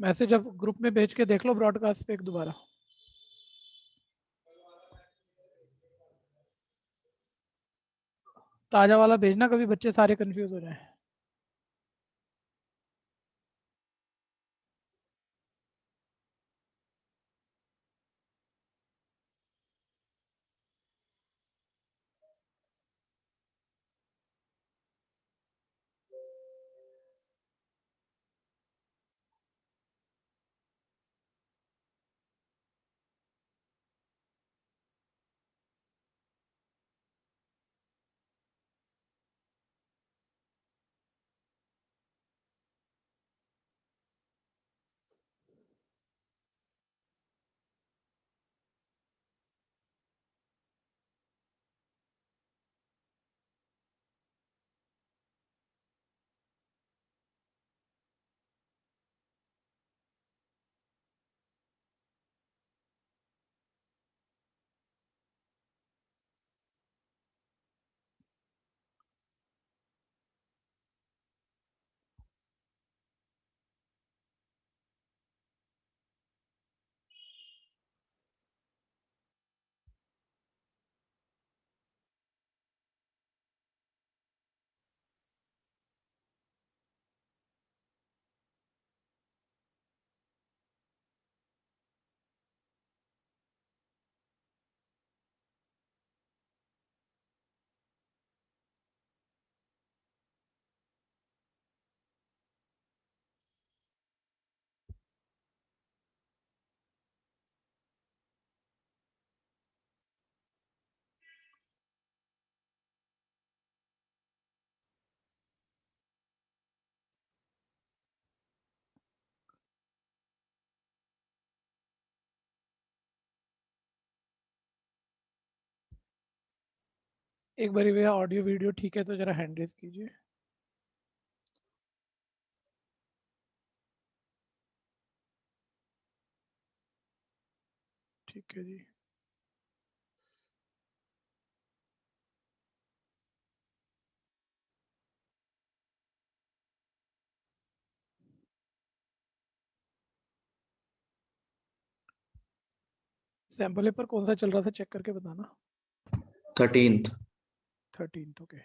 Message अब group में भेज के देख लो ब्रॉडकास्ट पे एक दोबारा। ताजा वाला भेजना, कभी बच्चे सारे कंफ्यूज हो जाएं। एक बारी भैया ऑडियो वीडियो ठीक है तो जरा हैंड रेज कीजिए। ठीक है जी। सैंपल पेपर कौन सा चल रहा था, चेक करके बताना। 13th। 13th, okay.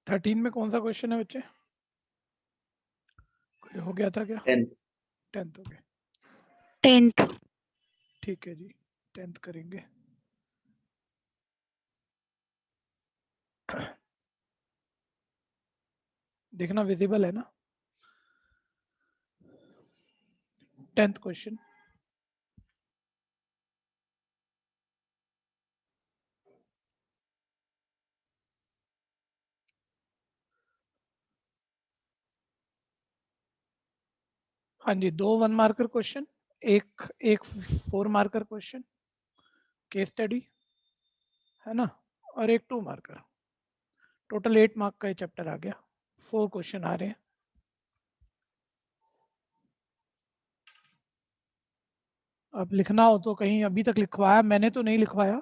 थर्टीन में कौन सा क्वेश्चन है बच्चे? कोई हो गया था क्या? 10th। 10th, okay. 10th। ठीक है जी, 10th करेंगे। देखना विजिबल है ना? 10th question. हाँ जी, 2 1 मार्कर क्वेश्चन, एक 4 मार्कर क्वेश्चन, केस स्टडी है ना, और एक 2 मार्कर। टोटल 8 मार्क का ये चैप्टर आ गया। 4 क्वेश्चन आ रहे हैं। अब लिखना हो तो कहीं, अभी तक लिखवाया मैंने तो नहीं लिखवाया,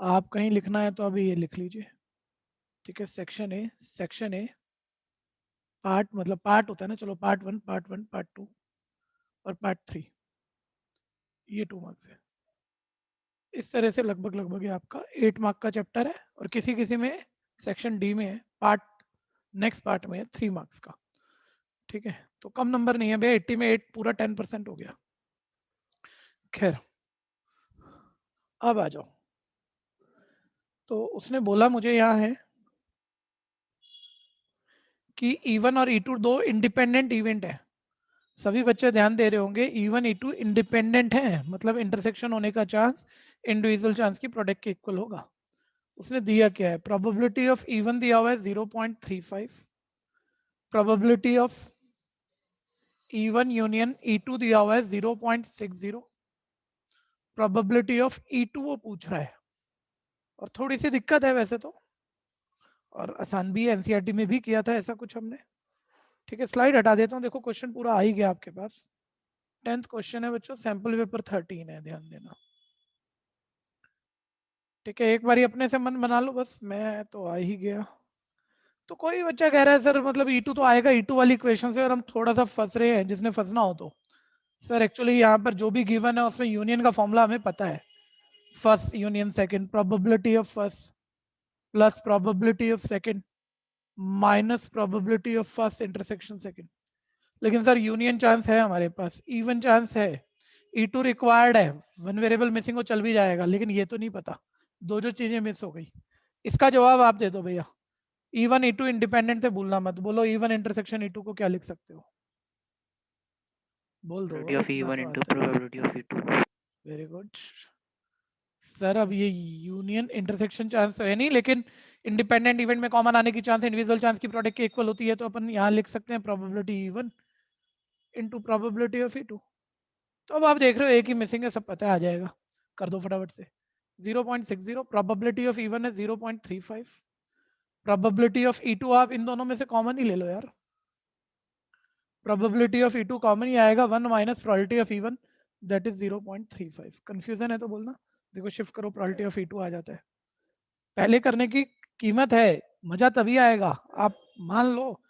आप कहीं लिखना है तो अभी ये लिख लीजिए। ठीक है, सेक्शन ए पार्ट, मतलब पार्ट होता है ना, चलो पार्ट 1 पार्ट 2 और पार्ट 3, ये 2 मार्क्स है। इस तरह से लगभग ये आपका 8 मार्क का चैप्टर है, और किसी किसी में सेक्शन डी में है पार्ट, नेक्स्ट पार्ट में है 3 मार्क्स का। ठीक है, तो कम नंबर नहीं है भैया, 80 में 8 पूरा 10% हो गया। खैर अब आ जाओ, तो उसने बोला मुझे यहाँ है कि E1 और E2 दो इंडिपेंडेंट इवेंट है। सभी बच्चे ध्यान दे रहे होंगे, E1 E2 इंडिपेंडेंट है, मतलब इंटरसेक्शन होने का चांस इंडिविजुअल चांस की प्रोडक्ट के इक्वल होगा। उसने दिया क्या है, प्रोबेबिलिटी ऑफ E1 दिया हुआ है 0.35, probability of E1 union E2 दिया हुआ है 0.60, प्रोबेबिलिटी ऑफ E2 वो पूछ रहा है, और थोड़ी सी दिक्कत है वैसे तो, और आसान भी है, एनसीईआरटी में भी किया था ऐसा कुछ हमने। ठीक है, स्लाइड हटा देता हूँ, देखो क्वेश्चन पूरा आ ही गया आपके पास। 10th क्वेश्चन है बच्चों, सैंपल पेपर 13 है, ध्यान देना। ठीक है, एक बारी अपने से मन बना लो बस, मैं तो आ ही गया। तो कोई बच्चा कह रहा है सर मतलब E2 तो आएगा, E2 वाली इक्वेशन से, और हम थोड़ा सा फंस रहे हैं, जिसने फंसना हो तो सर एक्चुअली यहाँ पर जो भी गिवन है उसमें यूनियन का फॉर्मूला हमें पता है, first union second, probability of first plus probability of second minus probability of first intersection second. लेकिन सर यूनियन चांस है हमारे पास, इवन चांस है, E2 रिक्वायर्ड है, वन वेरिएबल मिसिंग हो चल भी जाएगा, लेकिन ये तो नहीं पता, दो जो चीजें मिस हो गई। इसका जवाब आप दे दो भैया, E1 E2 इंडिपेंडेंट से भूलना मत, बोलो E1 इंटरसेक्शन E2 को क्या लिख सकते हो, बोल दो। Probability of E1 into probability of E2. Very good sir, अब ये यूनियन इंटरसेक्शन चांस तो है नहीं, लेकिन इंडिपेंडेंट इवेंट में कॉमन आने की चांस इंडिविजुअल चांस की प्रोडक्ट के इक्वल होती है, तो अपन यहाँ लिख सकते हैं probability E1 into probability of E2। तो अब आप देख रहे हो एक ही मिसिंग है, सब पता है, आ जाएगा, कर दो फटाफट से। 0.60, प्रोबेबिलिटी ऑफ E1 है 0.35, प्रोबेबिलिटी ऑफ E2 आप इन दोनों में से कॉमन ही ले लो यार, प्रोबेबिलिटी ऑफ E2 कॉमन ही आएगा, 1 minus probability of E1 that is 0.35। Confusion है तो बोलना, देखो शिफ्ट करो, प्रोबेबिलिटी ऑफ E2 आ जाता है। पहले करने की कीमत है, मजा तभी आएगा, आप मान लो।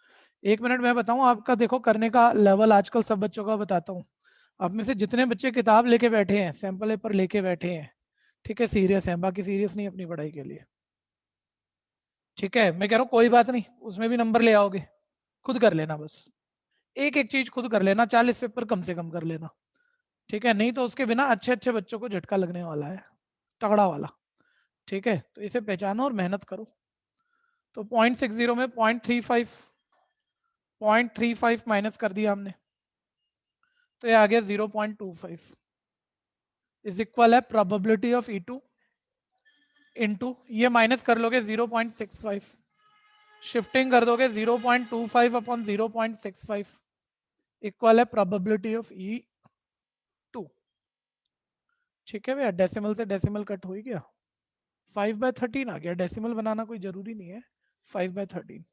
1 मिनट मैं बताऊं आपका, देखो करने का लेवल आजकल सब बच्चों का बताता हूँ। आप में से जितने बच्चे किताब लेके बैठे हैं, सैंपल पेपर लेके बैठे हैं, ठीक है, सीरियस हैं, बाकी सीरियस नहीं अपनी पढ़ाई के लिए, ठीक है, मैं कह रहा हूँ कोई बात नहीं, उसमें भी नंबर ले आओगे, खुद कर लेना बस, एक एक चीज खुद कर लेना, 40 पेपर कम से कम कर लेना, ठीक है, नहीं तो उसके बिना अच्छे अच्छे बच्चों को झटका लगने वाला है, तगड़ा वाला। ठीक है, तो इसे पहचानो और मेहनत करो। तो 0.60 में 0.35 माइनस कर दिया हमने, तो ये आ गया 0.25 इज इक्वल है प्रोबेबिलिटी ऑफ E2 इनटू, ये माइनस कर लोगे 0.65, शिफ्टिंग कर दोगे 0.25 अपॉन 0.65 इक्वल है प्रोबेबिलिटी ऑफ E2। ठीक है भैया, डेसिमल से डेसिमल कट हो ही गया, 5/13 आ गया, डेसिमल बनाना कोई जरूरी नहीं है, 5/13।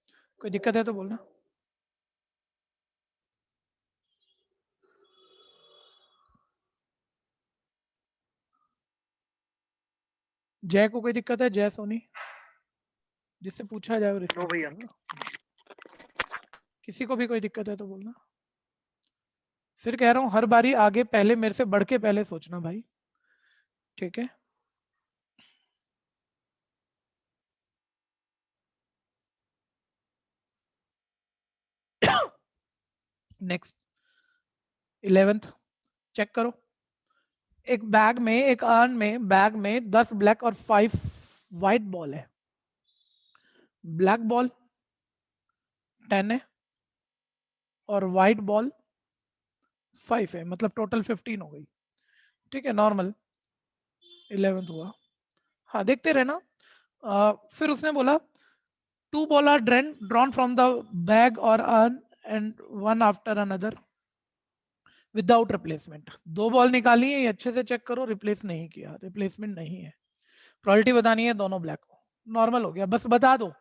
कोई दिक्कत है तो बोलना। जय को कोई दिक्कत है, जय सोनी, जिससे पूछा जाए वो रिस्पॉन्स करेगा। किसी को भी कोई दिक्कत है तो बोलना। फिर कह रहा हूं हर बारी आगे पहले मेरे से बढ़ के पहले सोचना भाई, ठीक है। नेक्स्ट 11th चेक करो, एक बैग में, एक अर्न में, बैग में 10 ब्लैक और 5 व्हाइट बॉल है। ब्लैक बॉल 10 है और व्हाइट बॉल 5 है, मतलब टोटल 15 हो गई, ठीक है, नॉर्मल 11th हुआ। हाँ देखते रहना। फिर उसने बोला 2 ball are drawn from the bag और urn and one after another without replacement. 2 ball निकाली है, ये अच्छे से चेक करो, रिप्लेस नहीं किया, रिप्लेसमेंट नहीं है, प्रोबेबिलिटी बतानी है दोनों ब्लैक को, नॉर्मल हो गया, बस बता दो,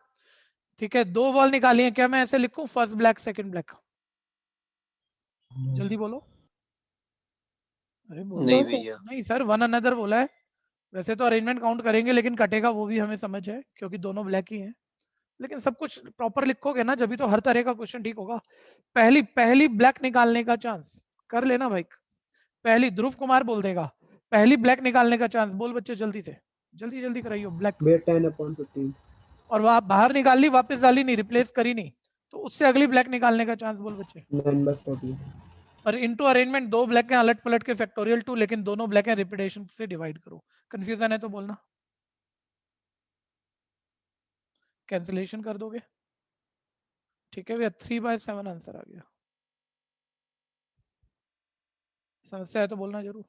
ठीक है। 2 बॉल निकाली है, क्या मैं ऐसे लिखूं फर्स्ट ब्लैक सेकंड ब्लैक, जल्दी बोलो। अरे बोलो नहीं भैया, नहीं सर, वन अनदर बोला है, वैसे तो अरेंजमेंट काउंट करेंगे, लेकिन कटेगा वो भी हमें समझ है, क्योंकि दोनों ब्लैक ही हैं, लेकिन सब कुछ प्रॉपर लिखोगे ना, जब भी तो हर तरह का क्वेश्चन ठीक होगा। पहली ब्लैक निकालने का चांस कर लेना भाई, पहली ध्रुव कुमार बोल देगा, पहली ब्लैक निकालने का चांस, बोल बच्चे जल्दी से, जल्दी जल्दी कराइयो ब्लैक। 10/15 और वहां बाहर निकाल ली, वापस डाली नहीं, रिप्लेस करी नहीं, तो उससे अगली ब्लैक निकालने का चांस बोल बच्चे। और इनटू अरेंजमेंट 2 ब्लैक हैं अलट पलट के फैक्टोरियल 2, लेकिन दोनों ब्लैक हैं रिपीटेशन से डिवाइड करो। कंफ्यूजन है तो बोलना, कैंसिलेशन कर दोगे। ठीक है भैया, 3/7 आंसर आ गया। समस्या है तो बोलना जरूर।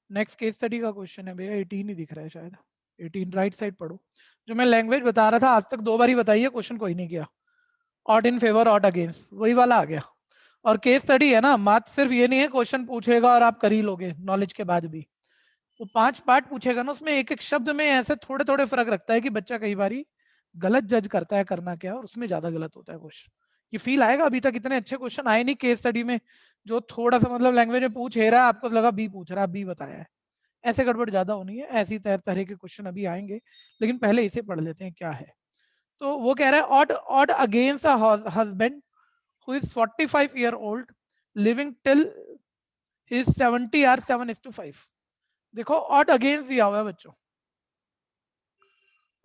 नेक्स्ट केस स्टडी का क्वेश्चन है भैया, 18 ही दिख रहा है शायद, 18 राइट साइड पढ़ो। जो मैं लैंग्वेज बता रहा था आज तक 2 बार ही बताई है, क्वेश्चन कोई नहीं किया। Odd in favour, odd against, वही वाला आ गया। और केस स्टडी है ना, मात्र सिर्फ ये नहीं है क्वेश्चन पूछेगा और आप कर ही लोगे नॉलेज के बाद भी। वो 5 पार्ट पूछेगा ना, उसमें एक एक शब्द में ऐसे थोड़े थोड़े फर्क रखता है कि बच्चा कई बारी गलत जज करता है करना क्या, और उसमें ज्यादा गलत होता है क्वेश्चन। ये फील आएगा, अभी तक इतने अच्छे क्वेश्चन आए नहीं केस स्टडी में जो थोड़ा सा मतलब लैंग्वेज में पूछ रहा है, आपको लगा बी पूछ रहा है, बी बताया है। ऐसे गड़बड़ ज्यादा होनी है, ऐसी तरह के क्वेश्चन अभी आएंगे, लेकिन पहले इसे पढ़ लेते हैं क्या है। तो वो कह रहा है odd odd against a husband who is 45 year old living till his 70 or 7:5। देखो ऑड अगेंस्ट दिया हुआ है बच्चों,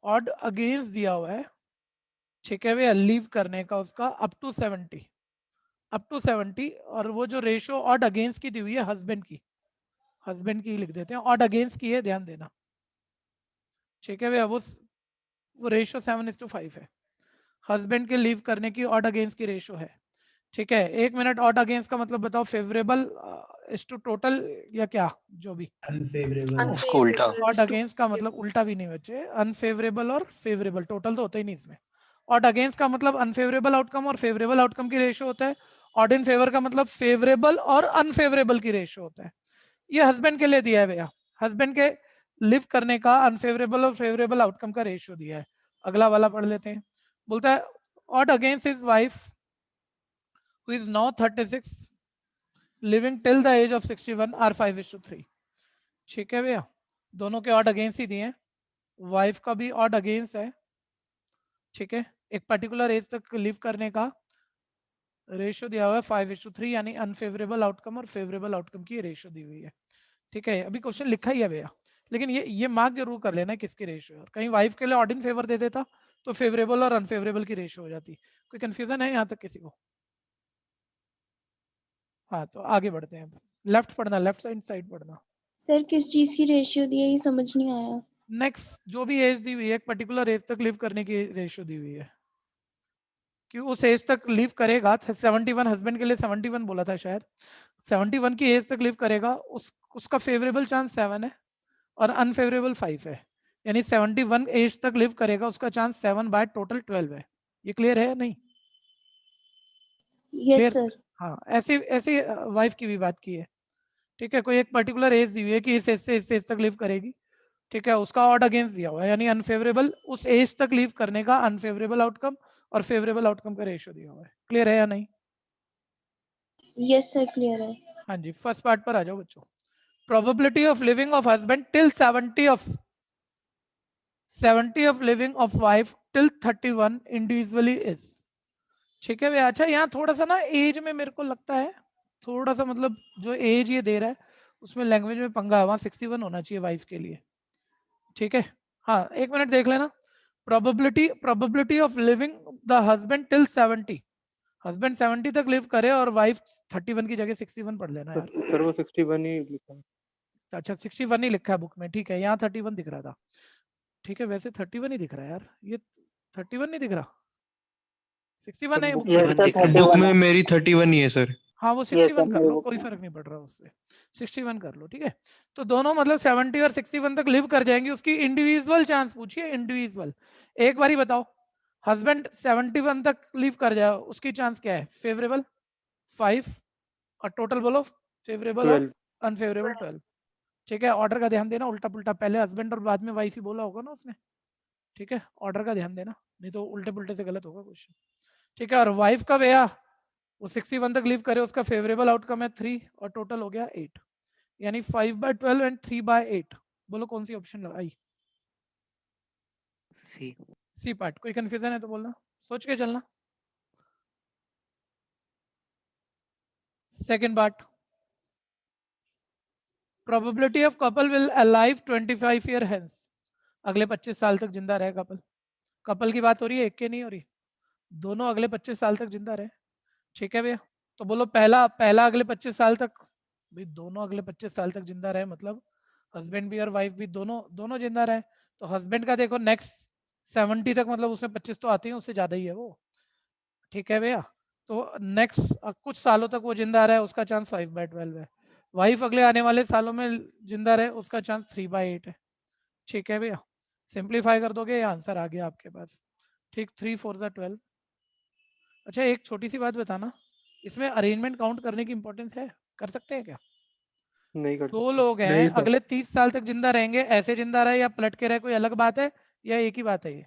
ऑड अगेंस्ट दिया हुआ है, ठीक है भैया, लीव करने का उसका अप टू 70, और वो जो रेशियो ऑड अगेंस्ट की दी हुई है हस्बैंड की लिख देते हैं, ऑड अगेंस्ट की है, ध्यान देना। ठीक है भैया, वो रेशियो 7:5 है, हस्बैंड के लीव करने की ऑड अगेंस्ट की रेशियो है। ठीक है, 1 मिनट। ऑड अगेंस्ट का मतलब बताओ, फेवरेबल इज टू टोटल या क्या, जो भी। उसको उल्टा। ऑड अगेंस्ट का मतलब उल्टा भी नहीं बच्चे, अनफेवरेबल और फेवरेबल, टोटल तो होता ही नहीं इसमें। ऑड अगेंस्ट का मतलब अनफेवरेबल आउटकम और फेवरेबल आउटकम की रेशियो होता है। ऑड इन फेवर का मतलब फेवरेबल और अनफेवरेबल की रेशियो होता है। ये हस्बैंड के लिए दिया है भैया, हस्बैंड के लिव करने का अनफेवरेबल और फेवरेबल आउटकम का रेशियो दिया है। अगला वाला पढ़ लेते हैं। बोलता है odd against his wife who is now 36 living till the age of 61 are 5:3। ठीक है भैया, दोनों के ऑड अगेंस्ट ही दिए हैं, वाइफ का भी ऑड अगेंस्ट है। ठीक है, एक पर्टिकुलर एज तक लिव करने का रेशियो दिया हुआ है 5:3, यानी अनफेवरेबल आउटकम और फेवरेबल आउटकम की रेशियो दी हुई है। ठीक है, अभी क्वेश्चन लिखा ही है भैया, लेकिन ये मार्क जरूर कर लेना किसकी रेशियो है। कहीं वाइफ के लिए ऑड इन फेवर दे देता तो फेवरेबल और अनफेवरेबल की रेशियो हो जाती। कोई कंफ्यूजन है यहाँ तक किसी को? हाँ, तो आगे बढ़ते हैं। लेफ्ट पढ़ना, लेफ्ट साइड पढ़ना। सर किस चीज की रेशियो दी है, ये समझ नहीं आया। नेक्स्ट, जो भी एज दी हुई है, एक पर्टिकुलर एज तक लिव करने की रेशियो दी हुई है कि उस एज तक लिव करेगा। 71 हस्बैंड के लिए 71 बोला था शायद, 71 की एज तक लिव करेगा, उसका फेवरेबल चांस 7 है और अनफेवरेबल 5 है, यानी 71 एज तक लिव करेगा, उसका चांस 7 बाय टोटल 12 है। ये क्लियर है या नहीं? Yes clear? सर। हाँ, ऐसी ऐसी वाइफ की भी बात की है। ठीक है, कोई एक पर्टिकुलर एज दी हुई है कि इस एज से इस एज तक लिव करेगी। ठीक है, उसका ऑड अगेंस्ट दिया हुआ है, यानी अनफेवरेबल, उस एज तक लीव करने का अनफेवरेबल आउटकम और फेवरेबल आउटकम का रेशियो दिया हुआ है। क्लियर है या नहीं? यस सर, क्लियर है। हाँ जी, फर्स्ट पार्ट पर आ जाओ बच्चों। Probability of living of husband till 70 of living of wife till 31 individually is. ठीक है भैया, अच्छा यहाँ थोड़ा सा ना एज में मेरे को लगता है थोड़ा सा, मतलब जो एज ये दे रहा है उसमें लैंग्वेज में पंगा है, वहाँ 61 होना चाहिए वाइफ के लिए। ठीक है, हाँ 1 मिनट देख लेना। Probability of living the husband till 70, husband 70 तक लिव करे और वाइफ 31 की जगह 61 पढ़ लेना यार। सर वो 61 ही लिखा है। अच्छा, 61 ही लिखा है बुक में, ठीक है, यहाँ 31 दिख रहा था। ठीक है, वैसे 31 ही दिख रहा है यार, ये 31 नहीं दिख रहा, 61 है बुक में। बुक में मेरी 31 ही है सर। हाँ, वो 61 कर लो, कोई फर्क नहीं पड़ रहा उससे, 61 कर लो। ठीक है, तो दोनों मतलब 70 और 61 तक लिव कर जाएंगे, उसकी इंडिविजुअल चांस पूछिए, इंडिविजुअल। एक बार ही बताओ, हस्बैंड 71 तक लिव कर जाए, उसकी चांस क्या है? फेवरेबल 5 और टोटल बोलो, फेवरेबल और 12। अनफेवरेबल 12। ठीक है, ऑर्डर का ध्यान देना, उल्टा पुल्टा पहले हस्बैंड और बाद में वाइफ ही बोला होगा ना उसने। ठीक है, ऑर्डर का ध्यान देना, नहीं तो उल्टे पुल्टे से गलत होगा क्वेश्चन। ठीक है, और वाइफ का भैया वो 61 तक लिव करे, उसका फेवरेबल आउटकम है 3 और टोटल हो गया 8, यानी 5/12 एंड 3/8। बोलो कौन सी ऑप्शन लगाई? सी। C part. कोई कंफ्यूजन है तो बोलना, सोच के चलना। Second part, probability of couple will alive 25 year hence, अगले 25 साल तक जिंदा रहे कपल। कपल की बात हो रही है, एक के नहीं हो रही, दोनों अगले 25 साल तक जिंदा रहे। ठीक है भैया, तो बोलो पहला पहला अगले 25 साल तक, भाई दोनों अगले 25 साल तक जिंदा रहे मतलब हस्बैंड भी और वाइफ भी दोनों दोनों जिंदा रहे। तो हस्बैंड का देखो नेक्स्ट 70 तक, मतलब उसमें 25 तो आती है, उससे ज्यादा ही है वो। ठीक है भैया, तो नेक्स्ट कुछ सालों तक वो जिंदा रहे, उसका चांस 5/12 है। वाइफ अगले आने वाले सालों में जिंदा रहे, उसका चांस 3/8 है। ठीक है भैया, सिंप्लीफाई कर दोगे, ये आंसर आ गया आपके पास। ठीक, 3 4 12। अच्छा एक छोटी सी बात बताना, इसमें अरेंजमेंट काउंट करने की इंपॉर्टेंस है, कर सकते हैं क्या? नहीं कर दो सकते। लोग हैं, नहीं सर। अगले 30 साल तक जिंदा रहेंगे, ऐसे जिंदा रहे या पलट के रहे, कोई अलग बात है या एक ही बात है ये?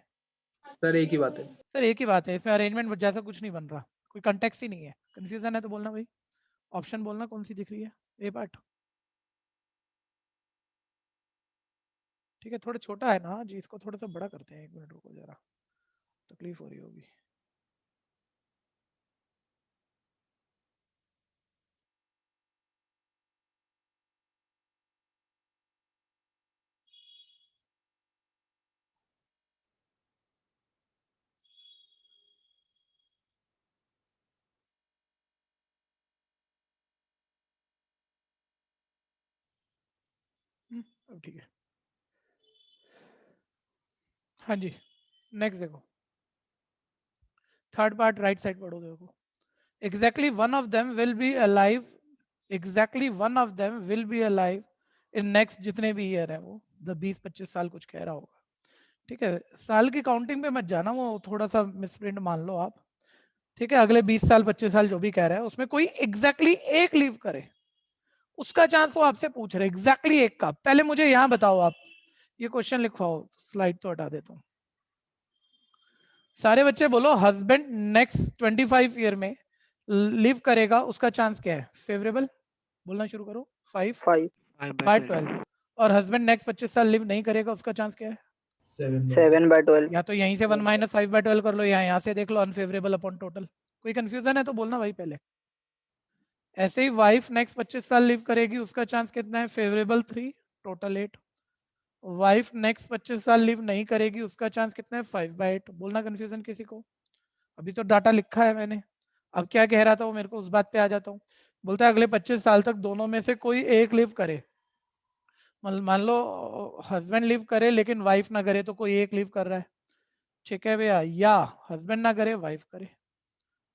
सर एक ही बात है। सर एक ही बात है, इसमें अरेंजमेंट जैसा कुछ नहीं बन रहा, कोई कंटेक्स्ट ही नहीं है। कंफ्यूजन है तो बोलना भाई, ऑप्शन बोलना कौन सी दिख रही है, ए पार्ट। ठीक है, थोड़ा छोटा है ना जी, इसको थोड़ा सा बड़ा करते हैं, 1 मिनट रुको जरा, तकलीफ हो रही होगी। अब ठीक है, हाँ जी नेक्स्ट देखो, थर्ड पार्ट राइट साइड पढ़ो देखो। Exactly one of them will be alive, exactly one of them will be alive in next जितने भी ईयर है, वो 20-25 साल कुछ कह रहा होगा। ठीक है, साल की काउंटिंग पे मत जाना, वो थोड़ा सा मिसप्रिंट मान लो आप। ठीक है, अगले 20 साल 25 साल जो भी कह रहा है, उसमें कोई एग्जैक्टली एक लीव करे, उसका चांस वो आपसे पूछ रहे एग्जैक्टली एक का। पहले मुझे यहाँ बताओ, आप ये क्वेश्चन लिखवाओ, स्लाइड तो हटा देता हूँ। सारे बच्चे बोलो, हस्बैंड नेक्स्ट 25 ईयर में लिव करेगा, उसका चांस क्या है? फेवरेबल बोलना शुरू करो। 5 5/12। और हस्बैंड नेक्स्ट 25 साल लिव नहीं करेगा, उसका चांस क्या है? 7/12। या तो यहीं से 1 - 5/12 कर लो, या यहाँ से देख लो अनफेवरेबल अपॉन टोटल। कोई कंफ्यूजन है तो बोलना भाई पहले। ऐसे ही वाइफ नेक्स्ट 25 साल लिव करेगी, उसका चांस कितना है? Favourable 3, total 8। वाइफ नेक्स्ट 25 साल लिव नहीं करेगी, उसका चांस कितना है? 5/8। बोलना कंफ्यूजन किसी को? अभी तो डाटा लिखा है मैंने, अब क्या कह रहा था वो मेरे को, उस बात पे आ जाता हूँ। बोलता है अगले 25 साल तक दोनों में से कोई एक लिव करे। मान लो हस्बैंड लिव करे लेकिन वाइफ ना करे, तो कोई एक लिव कर रहा है। ठीक है भैया, या हस्बैंड ना करे वाइफ करे,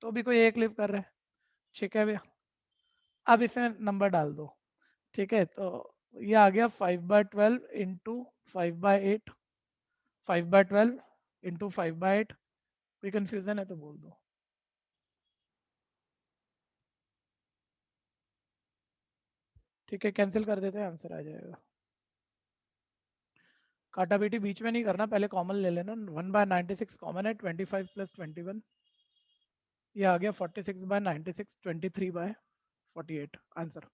तो भी कोई एक लिव कर रहा है। ठीक है भैया, अब इसमें नंबर डाल दो। ठीक है, तो ये आ गया 5/12 इंटू 5/8, 5/12 इंटू 5/8। कोई कंफ्यूजन है तो बोल दो। ठीक है, कैंसिल कर देते हैं, आंसर आ जाएगा। काटा पीटी बीच में नहीं करना, पहले कॉमन ले लेना। 1/96 कॉमन है, 25 + 21, ये आ गया 46/96, 23/48 आंसर।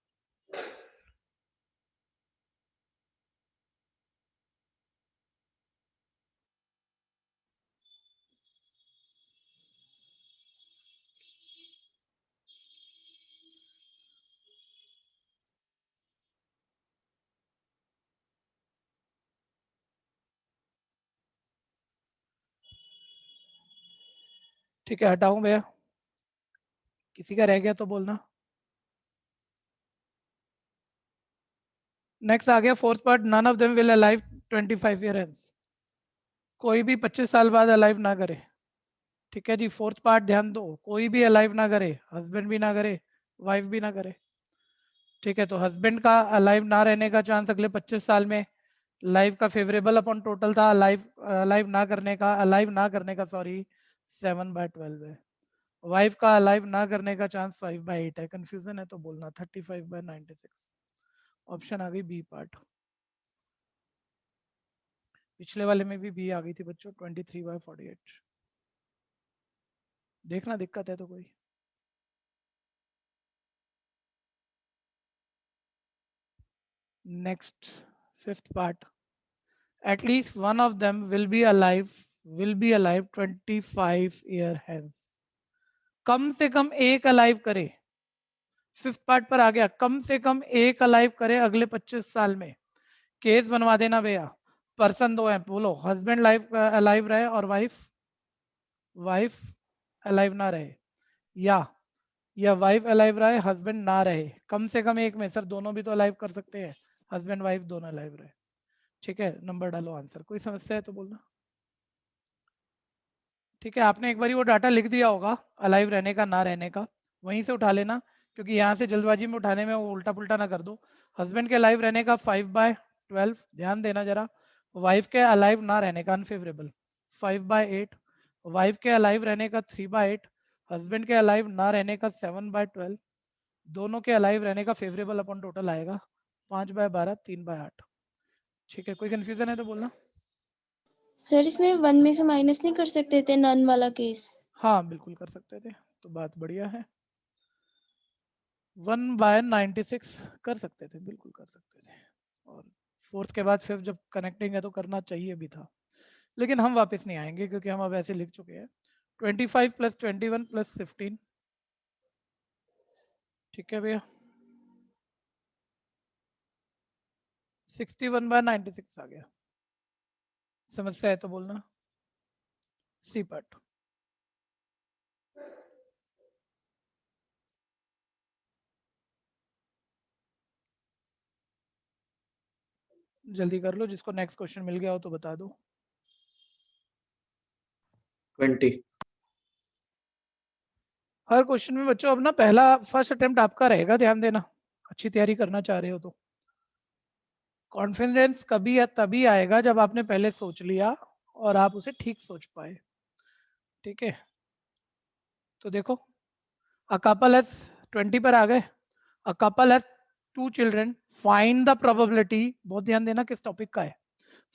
ठीक है, हटाऊं भैया? किसी का रह गया तो बोलना। नेक्स्ट आ गया fourth part, none of them will alive 25 year hence. कोई भी 25 साल बाद अलाइव ना करे। ठीक है जी, फोर्थ पार्ट ध्यान दो, कोई भी अलाइव ना करे, हस्बैंड भी ना करे, वाइफ भी ना करे। ठीक है, तो हस्बैंड का अलाइव ना रहने का चांस अगले 25 साल में लाइफ का फेवरेबल अपॉन टोटल था, अलाइव ना करने का सॉरी 7/12 है। वाइफ का अलाइव ना करने का चांस 5/8 है। कंफ्यूजन है तो बोलना 35/96। ऑप्शन आ गई बी पार्ट। पिछले वाले में भी बी आ गई थी बच्चों, 23/48। देखना दिक्कत है तो कोई। Next fifth part, at least one of them will be alive 25 year hence। कम से कम एक अलाइव करे, 5th पार्ट पर आ गया, कम से कम एक अलाइव करे अगले 25 साल में। केस बनवा देना भैया। पर्सन दो है, बोलो हस्बैंड लाइफ अलाइव रहे और वाइफ अलाइव ना रहे, या वाइफ अलाइव रहे हस्बैंड ना रहे। कम से कम एक में, सर दोनों भी तो अलाइव कर सकते हैं, हस्बैंड वाइफ दोनों अलाइव रहे। ठीक है, नंबर डालो, आंसर। कोई समस्या है तो बोलना। ठीक है, आपने एक बार वो डाटा लिख दिया होगा अलाइव रहने का ना रहने का, वहीं से उठा लेना, क्योंकि यहाँ से जल्दबाजी में उठाने में वो उल्टा पुल्टा ना कर दो। हस्बैंड के अलाइव रहने का 5/12, ध्यान देना जरा। वाइफ के अलाइव ना रहने का अनफेवरेबल 5/8, वाइफ के अलाइव रहने का 3/8, हस्बैंड के अलाइव ना रहने का 7/12, दोनों के अलाइव रहने का फेवरेबल अपॉन टोटल आएगा 5/12, 3/8। ठीक है, कोई कंफ्यूजन है तो बोलना। सर इसमें 1 में से माइनस नहीं कर सकते थे नन वाला केस? हाँ बिल्कुल कर सकते थे, तो बात बढ़िया है। 1/96 कर सकते थे, बिल्कुल कर सकते थे। और 4th के बाद 5th जब कनेक्टिंग है तो करना चाहिए भी था, लेकिन हम वापस नहीं आएंगे क्योंकि हम अब ऐसे लिख चुके हैं। 25 + 21 + 15। ठीक है भैया, 61/96 आ गया। समस्या है तो बोलना। C part. जल्दी कर लो, जिसको नेक्स्ट क्वेश्चन मिल गया हो तो बता दो। 20। हर क्वेश्चन में बच्चों अब ना पहला फर्स्ट अटेम्प्ट आपका रहेगा, ध्यान देना, अच्छी तैयारी करना चाह रहे हो तो। कॉन्फिडेंस कभी या तभी आएगा जब आपने पहले सोच लिया और आप उसे ठीक सोच पाए। ठीक है, तो देखो, अ कपल हैज 20 पर आ गए। A couple has 2 children, find the probability, बहुत ध्यान देना किस टॉपिक का है,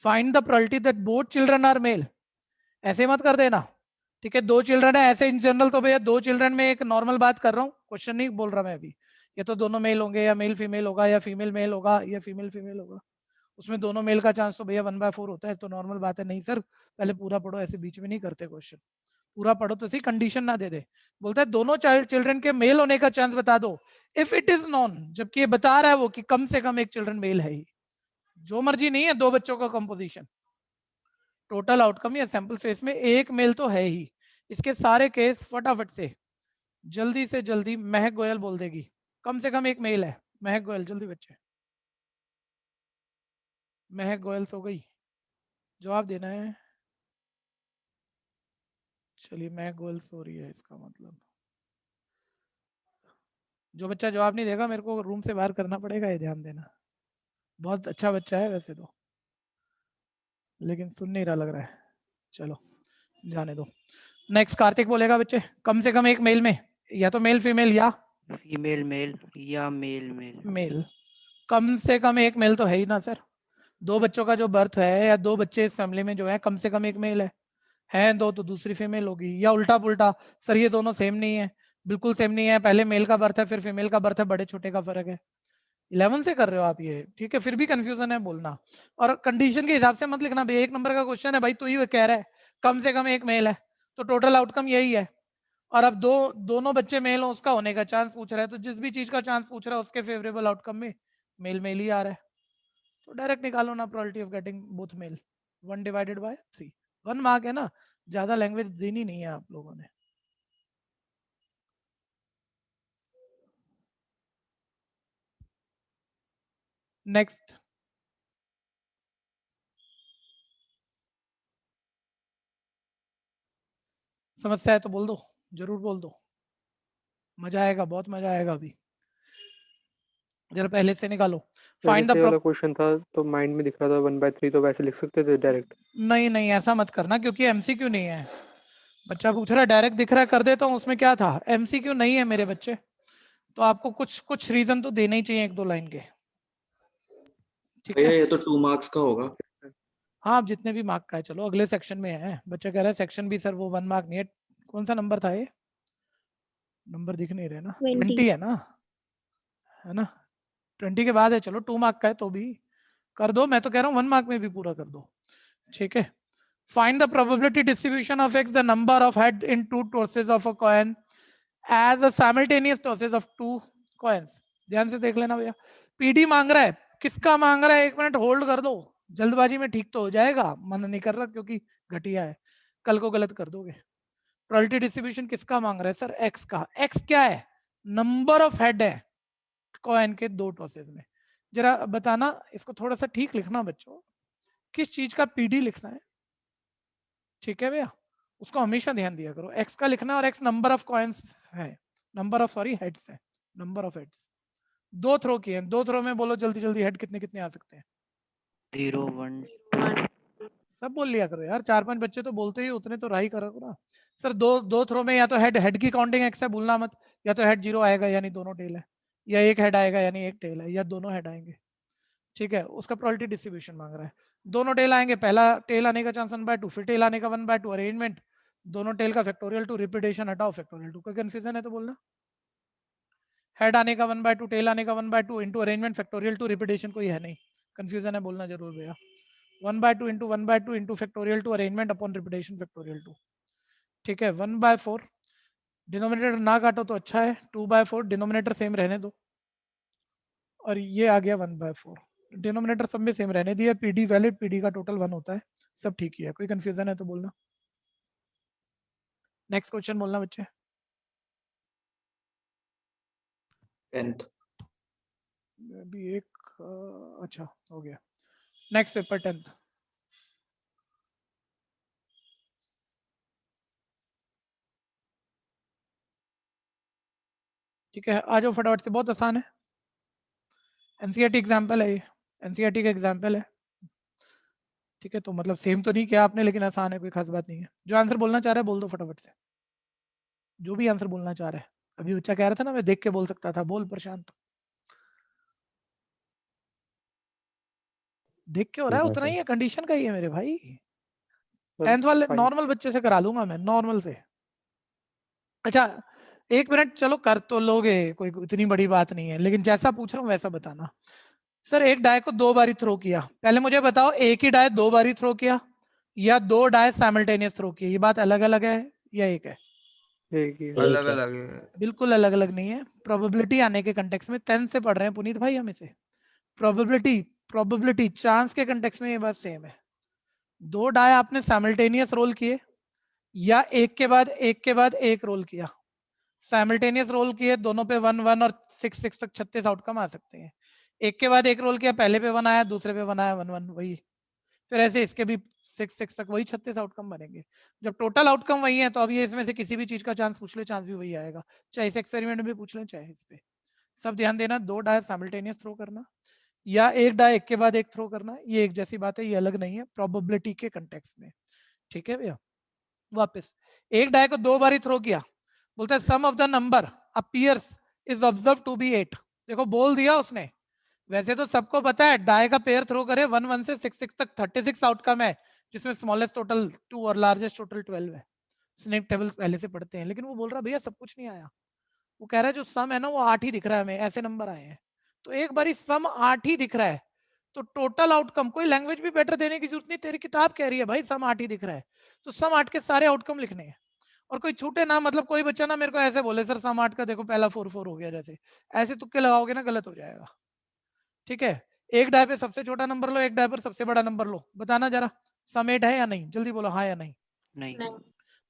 find the probability that both children are male. ऐसे मत कर देना। ठीक है, 2 चिल्ड्रन है, ऐसे इन जनरल तो भैया 2 चिल्ड्रन में एक नॉर्मल बात कर रहा हूँ, क्वेश्चन नहीं बोल रहा मैं अभी। ये तो दोनों मेल होंगे, या मेल फीमेल होगा, या फीमेल मेल होगा, या फीमेल फीमेल होगा। उसमें दोनों मेल का चांस तो भैया 1/4 होता है, तो नॉर्मल बात है। नहीं सर, पहले पूरा पढ़ो, ऐसे बीच में नहीं करते क्वेश्चन। पूरा पढ़ो तो सही, कंडीशन ना दे दे। बोलता है दोनों चिल्ड्रन के मेल होने का चांस बता दो इफ इट इज नॉन, जबकि ये बता रहा है वो कि कम से कम एक चिल्ड्रन मेल है ही। जो मर्जी नहीं है, 2 बच्चों का कंपोजिशन, टोटल आउटकम या सैंपल स्पेस में एक मेल तो है ही। इसके सारे केस फटाफट से जल्दी से जल्दी महक गोयल बोल देगी, कम से कम एक मेल है। महक गोयल जल्दी बच्चे, महक गोयल सो गई, जवाब देना है। चलिए महक गोयल सो रही है, इसका मतलब जो बच्चा जवाब नहीं देगा मेरे को रूम से बाहर करना पड़ेगा, ये ध्यान देना। बहुत अच्छा बच्चा है वैसे तो, लेकिन सुन नहीं रहा लग रहा है। चलो जाने दो। नेक्स्ट कार्तिक बोलेगा बच्चे, कम से कम एक मेल में, या तो मेल फीमेल या फीमेल मेल या मेल मेल। मेल। कम से कम एक मेल तो है ही ना सर। 2 बच्चों का जो बर्थ है, या 2 बच्चे इस फैमिली में जो है, कम से कम एक मेल है 2 तो दूसरी फीमेल होगी, या उल्टा पुल्टा। सर ये दोनों सेम नहीं है, बिल्कुल सेम नहीं है, पहले मेल का बर्थ है फिर फीमेल का बर्थ है, बड़े छोटे का फर्क है। 11 से कर रहे हो आप ये, ठीक है, फिर भी कंफ्यूजन है बोलना। और कंडीशन के हिसाब से मत लिखना भाई, 1 नंबर का क्वेश्चन है भाई, तो ही कह रहा है कम से कम एक मेल है, तो टोटल आउटकम यही है। और अब दोनों बच्चे मेल हो, उसका होने का चांस पूछ रहा है, तो जिस भी चीज का चांस पूछ रहा है उसके फेवरेबल आउटकम में मेल मेल ही आ रहा है, तो डायरेक्ट निकालो ना probability of getting both male. 1/3, 1 mark है ना, ज्यादा लैंग्वेज देनी नहीं है आप लोगों ने। नेक्स्ट समस्या है तो बोल दो, जरूर बोल दो, मजा आएगा, बहुत मजा आएगा। अभी जरा पहले से निकालो। फाइंड जैसे द वाला क्वेश्चन था तो माइंड में दिख रहा था 1/3, तो वैसे लिख सकते थे डायरेक्ट। नहीं नहीं ऐसा मत करना, क्योंकि एमसीक्यू नहीं है। बच्चा पूछ रहा है डायरेक्ट दिख रहा है कर देता हूँ, उसमें क्या था, एमसीक्यू नहीं है मेरे बच्चे, तो आपको कुछ रीजन तो देने ही चाहिए, 1-2 लाइन के। ठीक है, ये तो 2 मार्क्स का होगा। हाँ आप जितने भी मार्क का है, चलो अगले सेक्शन में है। बच्चा कह रहा है सेक्शन भी सर वो 1 मार्क नहीं है। कौन सा नंबर था ये, नंबर दिख नहीं रहे ना, 20 है ना, है ना, 20 के बाद है। चलो 2 मार्क का है तो भी कर दो, मैं तो कह रहा हूँ 1 मार्क में भी पूरा कर दो। ठीक है, find the probability distribution of x, the number of head in 2 tosses of a coin as a simultaneous tosses of 2 coins. ध्यान से देख लेना भैया, पीडी मांग रहा है, किसका मांग रहा है, 1 मिनट होल्ड कर दो, जल्दबाजी में ठीक तो हो जाएगा, मन नहीं कर रहा क्योंकि घटिया है, कल को गलत कर दोगे। प्रोबेबिलिटी डिस्ट्रीब्यूशन किसका मांग रहा है सर, एक्स का। एक्स क्या है, नंबर ऑफ हेड है कॉइन के 2 टॉसेस में। जरा बताना, इसको थोड़ा सा ठीक लिखना बच्चों, किस चीज का पीडी लिखना है, ठीक है भैया, उसको हमेशा ध्यान दिया करो। एक्स का लिखना और एक्स नंबर ऑफ कॉइन्स है, नंबर ऑफ सॉरी हेड्स है, नंबर ऑफ हेड्स। 2 थ्रो किए, 2 थ्रो में बोलो जल्दी जल्दी हेड कितने कितने आ सकते हैं। 0 1 सब बोल लिया करो यार, 4-5 बच्चे तो बोलते ही, उतने तो राही करो ना सर। दो थ्रो में या तो हेड की काउंटिंग एक्स है, भूलना मत, या तो हेड 0 आएगा यानी दोनों टेल है, या एक हेड आएगा यानी एक टेल है, या दोनों हेड आएंगे, ठीक है। उसका प्रोबेबिलिटी डिस्ट्रीब्यूशन मांग रहा है, दोनों टेल आएंगे, पहला टेल आने का चांस 1/2, फिर टेल आने का 1/2, अरेंजमेंट दोनों टेल का फैक्टोरियल 2, रिपीटेशन हटाओ फैक्टोरियल 2। कोई कंफ्यूजन है तो बोलना। हेड आने का 1/2, टेल आने का 1/2 इंटू अरेंजमेंट फैक्टोरियल 2, रिपीटेशन कोई है नहीं, कंफ्यूजन है बोलना जरूर भैया। 1/2 into 1/2 into factorial 2 arrangement upon repetition factorial 2, ठीक है। 1/4 डिनोमिनेटर ना काटो तो अच्छा है, 2/4 डिनोमिनेटर सेम रहने दो, और ये आ गया 1/4, डिनोमिनेटर सब में सेम रहने दिया। पीडी वैलिड, पीडी का टोटल 1 होता है, सब ठीक ही है। कोई कंफ्यूजन है तो बोलना। नेक्स्ट क्वेश्चन बोलना बच्चे। 10th। अभी एक अच्छा हो गया। Next paper 10th। ठीक है, आ जाओ फटाफट से, बहुत आसान है, एनसीईआरटी एग्जाम्पल है ये, एनसीईआरटी का एग्जाम्पल है, ठीक है। तो मतलब सेम तो नहीं किया आपने, लेकिन आसान है, कोई खास बात नहीं है। जो आंसर बोलना चाह रहा है बोल दो फटाफट से, जो भी आंसर बोलना चाह रहा है। अभी बच्चा कह रहा था ना मैं देख के बोल सकता था, बोल प्रशांत। देख के हो रहा है उतना ही है, कंडीशन का ही है मेरे भाई। 10th वाले नॉर्मल बच्चे से करा लूंगा मैं, नॉर्मल से। अच्छा 1 मिनट, चलो कर तो लोगे, कोई इतनी बड़ी बात नहीं है, लेकिन जैसा पूछ रहा हूँ वैसा बताना। सर एक डाय को 2 बारी थ्रो किया, पहले मुझे बताओ एक ही डाय 2 बारी थ्रो किया या 2 डाय साइमल्टेनियस थ्रो किया, ये बात अलग अलग है या एक है? अलग अलग है। बिल्कुल अलग अलग नहीं है। प्रोबेबिलिटी आने के कंटेक्स्ट में 10 से पढ़ रहे हैं पुनीत भाई हम इसे। प्रोबेबिलिटी चांस के कंटेक्स्ट में ये बात सेम है। 2 डाय आपने साइमल्टेनियस रोल किए या एक के बाद एक रोल किया, साइमल्टेनियस रोल किए दोनों पे 1 1 और 6 6 तक 36 आउटकम आ सकते हैं। एक के बाद एक रोल किया, पहले पे 1 आया, दूसरे पे 1 आया, 1 1 वही, फिर ऐसे इसके भी 6 6 तक वही 36 आउटकम बनेंगे। जब टोटल आउटकम वही है तो अब ये इसमें से किसी भी चीज का चांस पूछ ले, चांस भी वही आएगा, चाहे इस एक्सपेरिमेंट में पूछ लें चाहे इस पे। सब ध्यान देना, 2 डाय साइमल्टेनियस थ्रो करना या एक डाय एक के बाद एक थ्रो करना, ये एक जैसी बात है, ये अलग नहीं है प्रोबेबिलिटी के कंटेक्स्ट में, ठीक है भैया। वापस एक डाय को 2 बारी थ्रो किया, बोलता है sum of the number appears is observe to be 8। देखो बोल दिया उसने, वैसे तो सबको पता है डाय का पेयर थ्रो करे 1 1 से 6 6 तक 36 आउटकम है, जिसमें स्मॉलेस्ट टोटल 2 और लार्जेस्ट टोटल 12 है। स्नेक टेबल पहले से पढ़ते हैं, लेकिन वो बोल रहा भैया सब कुछ नहीं आया, वो कह रहा है जो सम है ना वो 8 ही दिख रहा है हमें, ऐसे नंबर आए हैं। तो एक बारी सम 8 ही दिख रहा है तो टोटल आउटकम, कोई लैंग्वेज भी बेटर देने की जरूरत नहीं, तेरी किताब कह रही है भाई सम 8 ही दिख रहा है, तो सम 8 के सारे आउटकम लिखने हैं और कोई छूटे ना। मतलब कोई बच्चा ना मेरे को ऐसे बोले सर सम 8 का देखो पहला 4 4 हो गया, जैसे ऐसे तुक्के लगाओगे ना गलत हो जाएगा, ठीक है। एक डाय पे सबसे छोटा नंबर लो, एक डाय पर सबसे बड़ा नंबर लो, बताना जरा सम 8 है या नहीं, जल्दी बोलो हाँ या नहीं। नहीं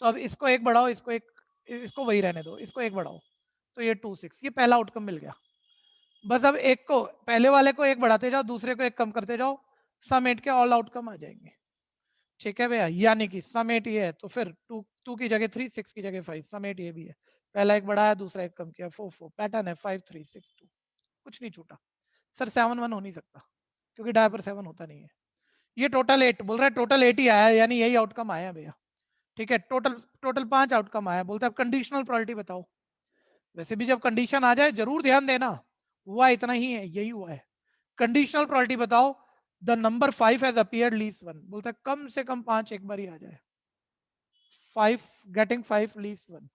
तो अब इसको एक बढ़ाओ, इसको एक, इसको वही रहने दो, इसको एक बढ़ाओ, तो ये 2 6, ये पहला आउटकम मिल गया। बस अब एक को, पहले वाले को एक बढ़ाते जाओ, दूसरे को एक कम करते जाओ, सम 8 के ऑल आउटकम आ जाएंगे, ठीक है भैया। यानी कि सम 8 ये है तो फिर 2 की जगह 3, 6 की जगह 5, सम 8 ये भी है, पहला एक बढ़ाया दूसरा एक कम किया, 4 4 पैटर्न है 5 3 6 2, कुछ नहीं छूटा। सर 7 1 हो नहीं सकता क्योंकि डाय पर 7 होता नहीं है। ये टोटल 8 बोल रहा है, टोटल 8 ही आया है, यानी यही आउटकम आया भैया, ठीक है। टोटल 5 आउटकम आया, बोलता है कंडीशनल प्रोबेबिलिटी बताओ। वैसे भी जब कंडीशन आ जाए जरूर ध्यान देना, हुआ इतना ही है, यही हुआ है। कंडीशनल प्रोबेबिलिटी बताओ the number 5 has appeared least 1, बोलता है कम से कम 5 एक बार ही आ जाए, 5 गेटिंग 5 लीस्ट 1,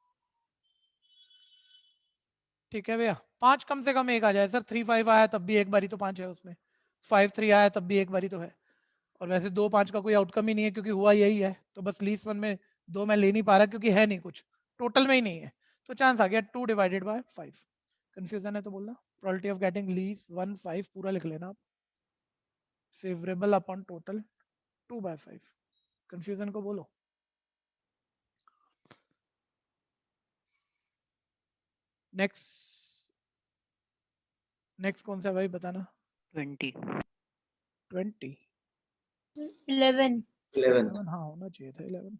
ठीक है भैया। 5 कम से कम एक आ जाए, सर 3 5 आया तब भी एक बारी तो 5 है उसमें, 5 3 आया तब भी एक बारी तो है, और वैसे 2 5 का कोई आउटकम ही नहीं है क्योंकि हुआ यही है, तो बस लीस्ट 1 में 2 मैं ले नहीं पा रहा क्योंकि है नहीं कुछ, टोटल में ही नहीं है, तो चांस आ गया 2 डिवाइडेड बाय 5। कंफ्यूजन है तो बोलना। प्रोबेबिलिटी ऑफ गेटिंग लीज 1 5 पूरा लिख लेना आप। Favourable upon total 2/5। कंफ्यूजन को बोलो। नेक्स्ट कौन सा है भाई बताना। 20 20 11 11. हाँ होना चाहिए था 11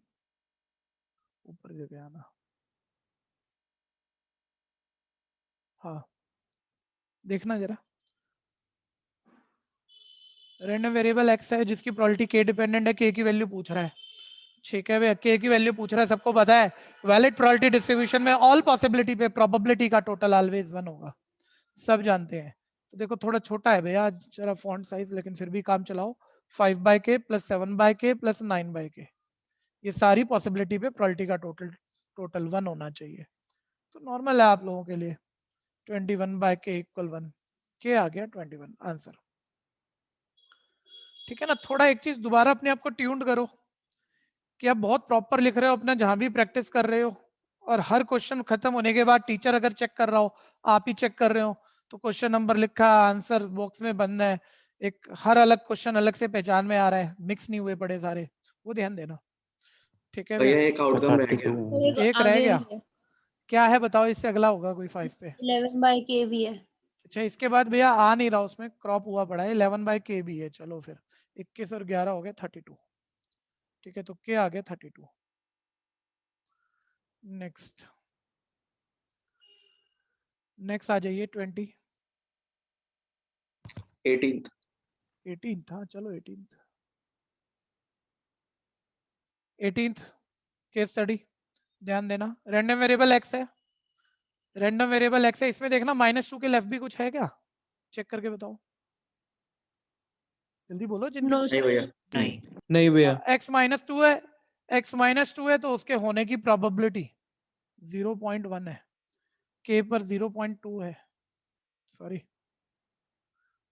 ऊपर जगह आना। हाँ देखना जरा। रैंडम वेरिएबल एक्स है जिसकी प्रोबेबिलिटी के डिपेंडेंट है, के की वैल्यू पूछ रहा है। ठीक है भैया, के की वैल्यू पूछ रहा है, सबको पता है वैलिड प्रोबेबिलिटी डिस्ट्रीब्यूशन में ऑल पॉसिबिलिटी पे प्रोबेबिलिटी का टोटल ऑलवेज 1 होगा, सब जानते हैं। तो देखो थोड़ा छोटा है भैया जरा फॉन्ट साइज, लेकिन फिर भी काम चलाओ। 5/k + 7/k + 9/k, ये सारी पॉसिबिलिटी पे प्रोबेबिलिटी का टोटल 1 होना चाहिए। तो नॉर्मल है आप लोगों के लिए। 21/k = 1, के आ गया 21 आंसर। ठीक है ना। थोड़ा एक चीज दोबारा अपने आप को ट्यून्ड करो कि आप बहुत प्रॉपर लिख रहे हो अपना जहां भी प्रैक्टिस कर रहे हो, और हर क्वेश्चन खत्म होने के बाद टीचर अगर चेक कर रहा हो, आप ही चेक कर रहे हो, तो क्वेश्चन नंबर लिखा आंसर बॉक्स में बंद है, एक हर अलग क्वेश्चन अलग से पहचान में आ रहा है, मिक्स नहीं हुए पड़े सारे, वो ध्यान देना। ठीक है भैया भैया, एक आउटकम रह गया. एक रह गया। क्या है बताओ, इससे अगला होगा कोई 5 पे। 11/k भी है। अच्छा इसके बाद भैया आ नहीं रहा, उसमें क्रॉप हुआ पड़ा है। 11/k भी है। चलो फिर 21 और 11 हो गए 32। ठीक है, तो के आ गया 32। नेक्स्ट आ जाइए 20 18th. 18 था। चलो 18th केस स्टडी ध्यान देना। रैंडम वेरिएबल एक्स है, रैंडम वेरिएबल एक्स है। इसमें देखना -2 के लेफ्ट भी कुछ है क्या, चेक करके बताओ, जल्दी बोलो जिनकी। नो नहीं भैया. नहीं नहीं भैया। x -2 है, x -2 है तो उसके होने की प्रोबेबिलिटी 0.1 है, k पर 0.2 है, सॉरी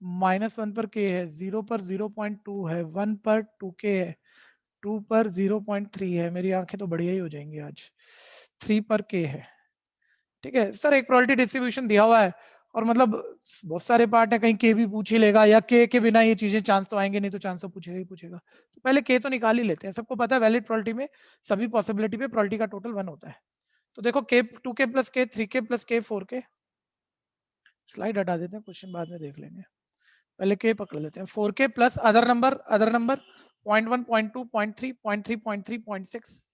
-1 पर k है, 0 पर 0.2 है, 1 पर 2k है, 2 पर 0.3 है। मेरी आंखें तो बढ़िया ही हो जाएंगी आज। 3 पर k है। ठीक है सर, एक प्रोबेबिलिटी डिस्ट्रीब्यूशन दिया हुआ है और मतलब बहुत सारे पार्ट है, कहीं के भी पूछ ही लेगा, या के बिना ये चीजें चांस तो आएंगे नहीं, तो चांस तो पूछेगा ही पूछेगा। तो पहले के तो निकाल ही लेते हैं। सबको पता है वैलिड प्रोबेबिलिटी में सभी पॉसिबिलिटी पे प्रोबेबिलिटी का टोटल 1 होता है। तो देखो के 2k + k 3k + k 4k, slide हटा देते हैं, क्वेश्चन बाद में देख लेंगे, पहले के पकड़ लेते हैं। 4k plus other number 0.1 0.2 0.3 0.3 0.3 0.6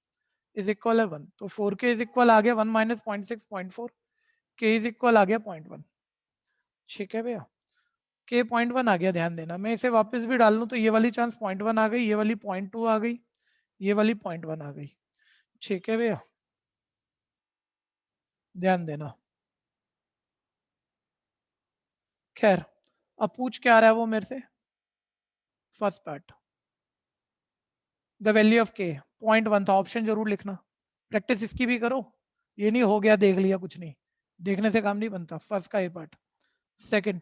is equal है 1। तो 4k इज इक्वल आ गया 1 - 0.6 0.4, k इज इक्वल आ गया 0.1। ठीक है भैया, k 0.1 आ गया। ध्यान देना, मैं इसे वापस भी डाल लूं तो ये वाली चांस 0.1 आ गई, ये वाली 0.2 आ गई, ये वाली 0.1 आ गई। ठीक है भैया, ध्यान देना। खैर अब पूछ क्या रहा है वो मेरे से। First part, the value of के 0.1 था, ऑप्शन जरूर लिखना, प्रैक्टिस इसकी भी करो। ये नहीं हो गया देख लिया कुछ नहीं, देखने से काम नहीं बनता। फर्स्ट का ये पार्ट। सेकंड,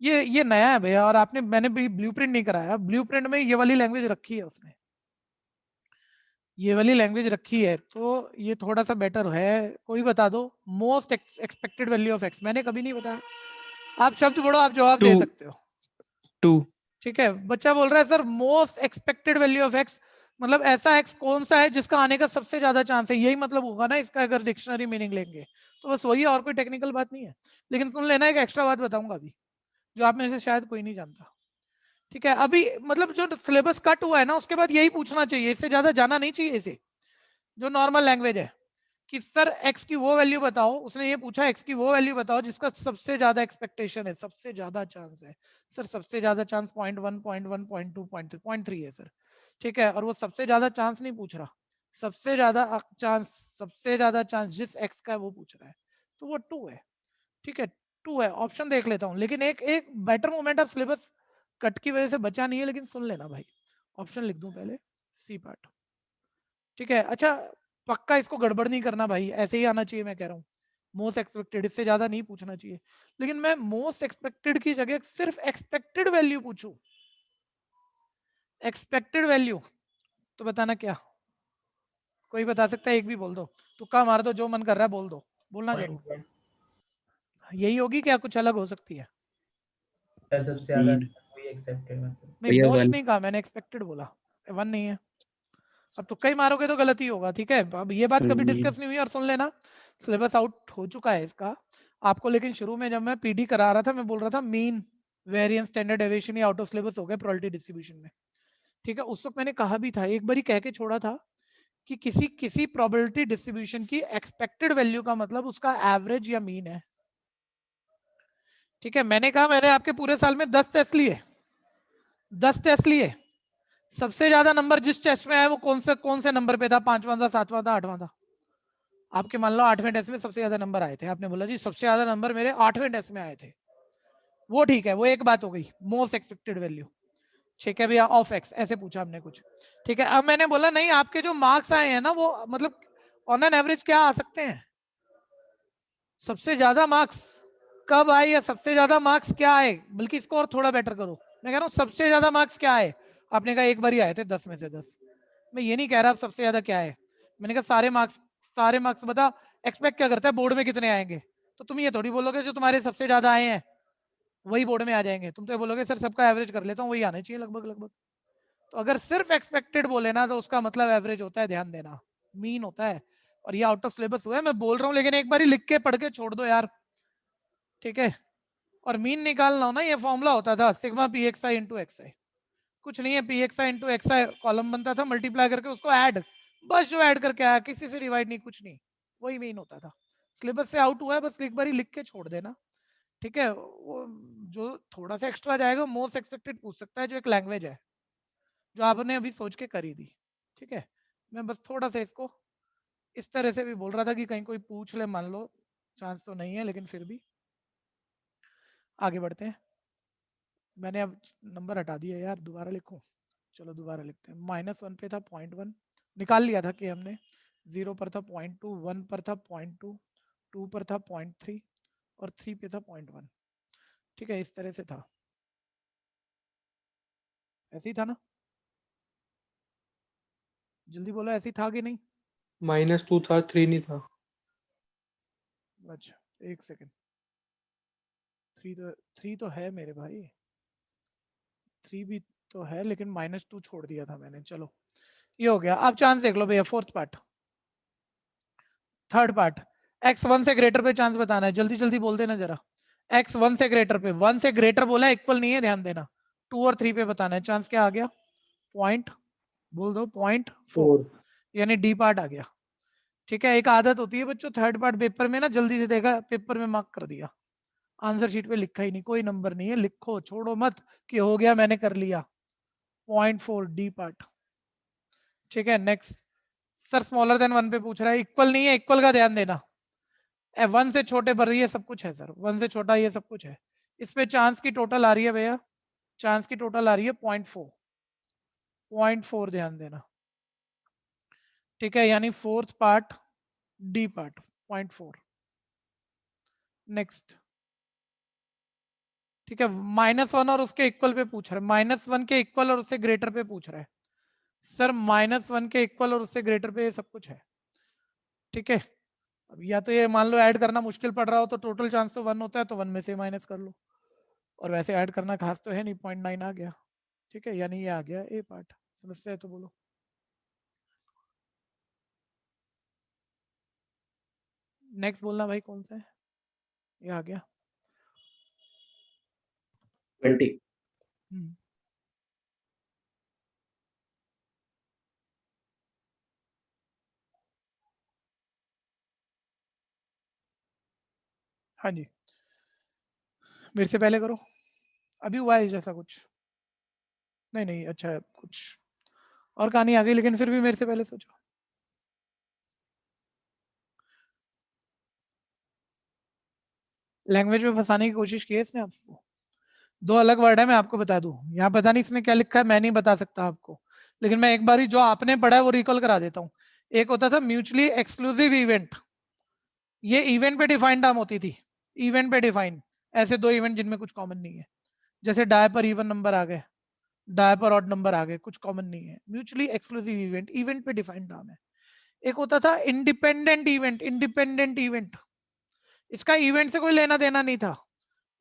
ये नया है भैया, और मैंने भी ब्लूप्रिंट नहीं कराया। ब्लूप्रिंट में ये वाली लैंग्वेज रखी है उसने, ये वाली लैंग्वेज रखी है, तो ये थोड़ा सा बेटर है। कोई बता दो most expected value of x. मैंने कभी नहीं बताया, आप शब्द पढ़ो, आप जवाब दे 2 सकते हो। 2 ठीक है, बच्चा बोल रहा है sir most expected value of x, मतलब ऐसा एक्स कौन सा है जिसका आने का सबसे ज्यादा चांस है, यही मतलब होगा ना इसका, अगर डिक्शनरी मीनिंग लेंगे तो बस वही, और कोई टेक्निकल बात नहीं है। लेकिन सुन लेना, एक एक्स्ट्रा बात बताऊंगा अभी जो आप में से शायद कोई नहीं जानता। ठीक है, अभी मतलब जो सिलेबस कट हुआ है ना, उसके बाद यही पूछना चाहिए, इससे ज्यादा जाना नहीं चाहिए इसे। जो नॉर्मल लैंग्वेज है कि सर एक्स की वो वैल्यू बताओ, उसने ये पूछा एक्स की वो वैल्यू बताओ जिसका सबसे ज्यादा एक्सपेक्टेशन है, सबसे ज्यादा चांस है। सर सबसे ज्यादा चांस 0.1 0.1 0.2 0.3 0.3 है सर। ठीक है, और वो सबसे ज्यादा चांस नहीं पूछ रहा, सबसे ज्यादा चांस जिस एक्स का है वो पूछ रहा है, तो वो 2 है। ठीक है 2 है, ऑप्शन देख लेता हूँ। लेकिन एक एक better moment of syllabus cut की वजह से बचा नहीं है, लेकिन सुन लेना भाई, ऑप्शन लिख दूं पहले, सी पार्ट। ठीक है, अच्छा पक्का इसको गड़बड़ नहीं करना भाई, ऐसे ही आना चाहिए, मैं कह रहा हूँ मोस्ट एक्सपेक्टेड, इससे ज्यादा नहीं पूछना चाहिए। लेकिन मैं मोस्ट एक्सपेक्टेड की जगह सिर्फ एक्सपेक्टेड वैल्यू पूछूं, एक्सपेक्टेड वैल्यू, तो बताना क्या, कोई बता सकता है? एक भी बोल दो, तुक्का मार दो, जो मन कर रहा है बोल दो, बोलना जरूर। यही होगी क्या, कुछ अलग हो सकती है? सर सबसे ज्यादा मीन वही एक्सेप्टेड मतलब। नहीं, भैया मोस्ट 1 नहीं कहा मैंने, एक्सपेक्टेड बोला। 1 नहीं है। अब तुक्का ही मारोगे तो गलत ही होगा, ठीक है। अब ये बात सर कभी मीन डिस्कस नहीं हुई, और सुन लेना सिलेबस आउट हो चुका है इसका आपको, लेकिन शुरू में जब मैं पीडी करा रहा था मैं बोल रहा था मीन वेरिएंस स्टैंडर्ड डेविएशन या आउट ऑफ सिलेबस हो गया प्रोबेबिलिटी डिस्ट्रीब्यूशन में, ठीक है। उस वक्त मैंने कहा भी था, एक बार ही कह के छोड़ा था कि किसी प्रोबेबिलिटी डिस्ट्रीब्यूशन की एक्सपेक्टेड वैल्यू का मतलब उसका एवरेज या मीन है, ठीक है। मैंने कहा मैंने आपके पूरे साल में 10 टेस्ट लिए, 10 टेस्ट लिए, सबसे ज्यादा नंबर जिस टेस्ट में आया वो कौन से नंबर पे था, 5वां था, 7वां था, 8वां था? आपके मान लो 8वें टेस्ट में सबसे ज्यादा नंबर आए थे, आपने बोला जी सबसे ज्यादा नंबर मेरे 8वें टेस्ट में आए थे, वो ठीक है, वो एक बात हो गई, मोस्ट एक्सपेक्टेड वैल्यू, ठीक है भैया, ऑफ एक्स ऐसे पूछा हमने कुछ, ठीक है। अब मैंने बोला नहीं, आपके जो मार्क्स आए हैं ना वो मतलब ऑन एन एवरेज क्या आ सकते हैं, सबसे ज्यादा मार्क्स कब आए या सबसे ज्यादा मार्क्स क्या आए, बल्कि इसको और थोड़ा बेटर करो, मैं कह रहा हूँ सबसे ज्यादा मार्क्स क्या आए, आपने कहा एक बार ही आए थे 10 में से 10, मैं ये नहीं कह रहा सबसे ज्यादा क्या है, मैंने कहा सारे मार्क्स बता, एक्सपेक्ट क्या करता है बोर्ड में कितने आएंगे, तो तुम ये थोड़ी बोलोगे जो तुम्हारे सबसे ज्यादा आए हैं वही बोर्ड में आ जाएंगे, तुम तो ये बोलोगे सर सबका एवरेज कर लेता हूँ वही आने चाहिए लगभग लगभग। तो अगर सिर्फ एक्सपेक्टेड बोले ना तो उसका मतलब एवरेज होता है, ध्यान देना, मीन होता है, और ये आउट ऑफ सिलेबस हुआ है मैं बोल रहा हूँ, लेकिन एक बार ही लिख के पढ़ के छोड़ दो यार, ठीक है। और मीन निकालना हो ना, ये फॉर्मूला होता था सिग्मा पी एक्स आई इंटू एक्स आई, कुछ नहीं है, पी एक्स आई इंटू एक्स आई कॉलम बनता था, मल्टीप्लाई करके उसको ऐड, बस जो ऐड करके आया, किसी से डिवाइड नहीं, कुछ नहीं, वही मीन होता था। सिलेबस से आउट हुआ है, बस एक बार ही लिख के छोड़ देना, ठीक है। वो जो थोड़ा सा एक्स्ट्रा जाएगा मोस्ट एक्सपेक्टेड पूछ सकता है, जो एक लैंग्वेज है जो आपने अभी सोच के करी थी, ठीक है। मैं बस थोड़ा सा इसको इस तरह से भी बोल रहा था कि कहीं कोई पूछ ले, मान लो चांस तो नहीं है, लेकिन फिर भी आगे बढ़ते हैं। मैंने अब नंबर हटा दिया यार, दोबारा लिखूं, चलो दोबारा लिखते हैं। -1 पे था 0.1 निकाल लिया था कि हमने, 0 पर था 0.2, 1 पर था 0.2, 2 पर था 0.3 और 3 पे था 0.1, ठीक है। इस तरह से था, ऐसे ही था ना, जल्दी बोलो ऐसे ही था कि नहीं? -2 था, 3 नहीं था। अच्छा एक सेकेंड, 3 तो है मेरे भाई, 3 भी तो है, लेकिन -2 छोड़ दिया था मैंने, चलो ये हो गया। अब चांस देख लो भैया, fourth part, third part, x1 से ग्रेटर पे चांस बताना है, जल्दी जल्दी बोल देना जरा, x1 से ग्रेटर पे, 1 से ग्रेटर बोला, इक्वल नहीं है, ध्यान देना, 2 और 3 पे बताना है, चांस क्या आ गया, पॉइंट बोल दो 0.4, 4 यानी डी पार्ट आ गया, ठीक है। एक आदत होती है बच्चों, थर्ड पार्ट पेपर में ना जल्दी से देखा, पेपर में मार्क कर दिया, आंसर शीट पे लिखा ही नहीं, कोई नंबर नहीं है, लिखो छोड़ो मत कि हो गया मैंने कर लिया, 0.4 डी पार्ट, ठीक है। नेक्स्ट, सर स्मॉलर देन 1 पे पूछ रहा है, इक्वल नहीं है, इक्वल का ध्यान देना, 1 से छोटे पर ये सब कुछ है सर, 1 से छोटा ये सब कुछ है, इस पे चांस की टोटल आ रही है भैया, चांस की टोटल आ रही है 0.4 ध्यान देना, ठीक है, यानी fourth part D part 0.4। Next, ठीक है, -1 और उसके इक्वल पे पूछ रहा है, -1 के इक्वल और उससे ग्रेटर पे पूछ रहा है सर, -1 के इक्वल और उससे ग्रेटर पे सब कुछ है, ठीक है। अब या तो ये मान लो ऐड करना मुश्किल पड़ रहा हो तो टोटल चांस तो 1 होता है, तो 1 में से माइनस कर लो, और वैसे ऐड करना खास तो है नहीं, 0.9 आ गया, ठीक है, यानी ये आ गया ए पार्ट। समस्या है तो बोलो। नेक्स्ट बोलना भाई कौन सा है, ये आ गया। 20 हम्म, हाँ जी, मेरे से पहले करो, अभी हुआ है जैसा कुछ, नहीं नहीं अच्छा है, कुछ और कहानी आ गई, लेकिन फिर भी मेरे से पहले सोचो। लैंग्वेज में फंसाने की कोशिश की है इसने आपको, 2 अलग वर्ड है, मैं आपको बता दूं, यहाँ पता नहीं इसने क्या लिखा है, मैं नहीं बता सकता आपको, लेकिन मैं एक बार ही जो आपने पढ़ा है वो रिकॉल करा देता हूँ। एक होता था म्यूचुअली एक्सक्लूसिव इवेंट, ये इवेंट पे डिफाइंड टर्म होती थी, इवेंट पे डिफाइंड, ऐसे 2 इवेंट जिनमें कुछ कॉमन नहीं है, जैसे डाय पर इवन नंबर आ गए, डाय पर ऑड नंबर आ गए, कुछ कॉमन नहीं है, म्यूचुअली एक्सक्लूसिव इवेंट, इवेंट पे डिफाइंड टर्म है। एक होता था इंडिपेंडेंट इवेंट, इंडिपेंडेंट इवेंट, इसका इवेंट से कोई लेना देना नहीं था।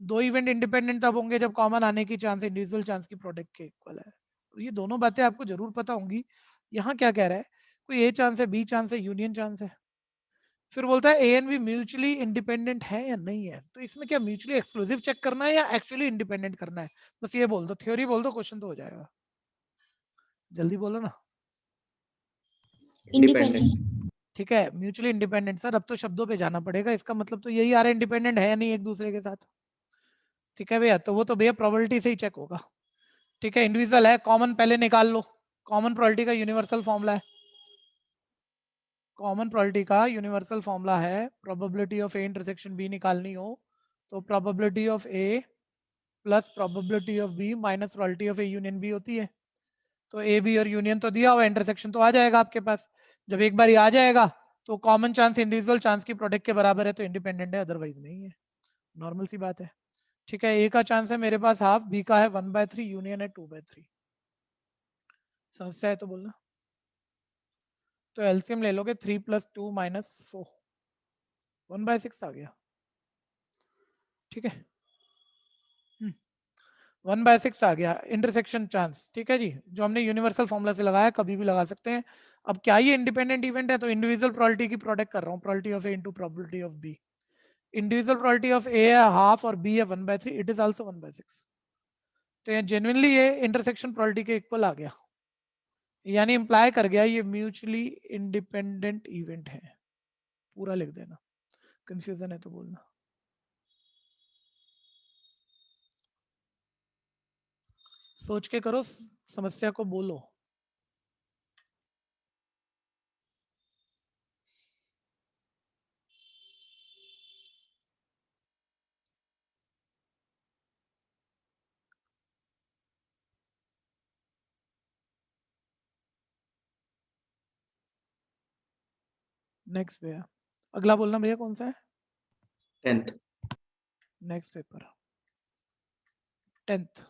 दो इवेंट इंडिपेंडेंट तब होंगे जब कॉमन आने की चांस इंडिविजुअल चांस की प्रोडक्ट के इक्वल है। तो ये दोनों बातें आपको जरूर पता होंगी। यहाँ क्या कह रहा है, कोई ए चांस है, बी चांस है, यूनियन चांस है। फिर बोलता है A and B mutually independent है या नहीं है। तो इसमें क्या म्यूचुअली एक्सक्लूसिव चेक करना है या एक्चुअली इंडिपेंडेंट करना है? बस ये बोल दो, थ्योरी बोल दो, क्वेश्चन तो हो जाएगा। जल्दी बोलो ना। इंडिपेंडेंट। ठीक है, म्यूचुअली इंडिपेंडेंट। सर अब तो शब्दों पे जाना पड़ेगा, इसका मतलब तो यही आ रहा है इंडिपेंडेंट है या नहीं एक दूसरे के साथ। ठीक है भैया, तो वो तो भैया प्रोबेबिलिटी से ही चेक होगा। ठीक है, इंडिविजुअल है, कॉमन पहले निकाल लो। कॉमन प्रोबेबिलिटी का यूनिवर्सल फॉर्मूला है, कॉमन प्रोबेबिलिटी का यूनिवर्सल फॉर्मूला है, probability of A intersection B निकालनी हो तो probability of A plus probability of B minus probability of A union B होती है। तो ए बी और यूनियन तो दिया हुआ, इंटरसेक्शन तो आ जाएगा आपके पास। जब एक बार आ जाएगा तो कॉमन चांस इंडिविजुअल चांस की प्रोडक्ट के बराबर है, तो इंडिपेंडेंट है, अदरवाइज नहीं है। नॉर्मल सी बात है। ठीक है, ए का चांस है मेरे पास हाफ, बी का है 1/3, यूनियन है 2/3। समस्या है तो बोलना। तो एलसीएम ले लोगे 3 + 2 - 4, 1/6 आ गया। ठीक है, 1/6 आ गया इंटरसेक्शन चांस। ठीक है जी, जो हमने यूनिवर्सल फॉर्मूला से लगाया, कभी भी लगा सकते हैं। अब क्या ये इंडिपेंडेंट इवेंट है? तो इंडिविजुअल प्रोबेबिलिटी की प्रोडक्ट कर रहा हूँ, probability of A into probability of B. Individual probability of A है हाफ और बी है 1/3, इट इज आल्सो 1/6। तो ये जेन्युइनली ये इंटरसेक्शन प्रोबेबिलिटी के इक्वल आ गया, यानी इंप्लाई कर गया ये म्यूचुअली इंडिपेंडेंट इवेंट है। पूरा लिख देना, कंफ्यूजन है तो बोलना। सोच के करो, समस्या को बोलो। नेक्स्ट भैया, अगला बोलना भैया कौन सा है? 10th। Next paper 10th।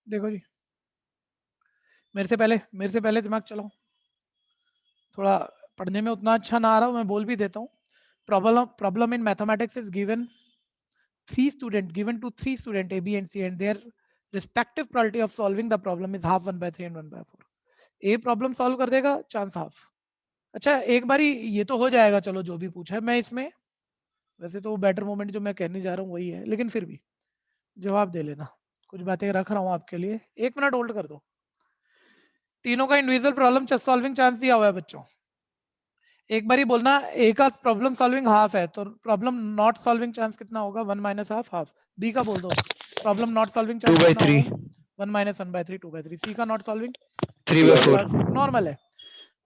देखो जी, मेरे से पहले दिमाग चलाओ। थोड़ा पढ़ने में उतना अच्छा ना आ रहा हूँ, मैं बोल भी देता हूँ। Problem in mathematics is given given to three student A, B and C, and their respective probability of solving the problem is half 1/3 and 1/4. A problem solve कर देगा, चांस हाफ। अच्छा एक बारी ये तो हो जाएगा, चलो जो भी पूछा है मैं इसमें, वैसे तो बेटर मोमेंट जो मैं कहने जा रहा हूँ वही है, लेकिन फिर भी जवाब दे लेना। कुछ बातें रख रहा हूँ आपके लिए, 1 मिनट होल्ड कर दो। तीनों का इंडिविजुअल प्रॉब्लम सॉल्विंग चांस दिया हुआ है बच्चों। एक बार ही बोलना, ए का प्रॉब्लम सॉल्विंग हाफ है, तो प्रॉब्लम नॉट सॉल्विंग चांस कितना होगा? 1 - हाफ। बी का बोल दो, प्रॉब्लम नॉट सॉल्विंग चांस 2/3 1 - 1/3 2/3। सी का नॉट सॉल्विंग 3/4 नॉर्मल है।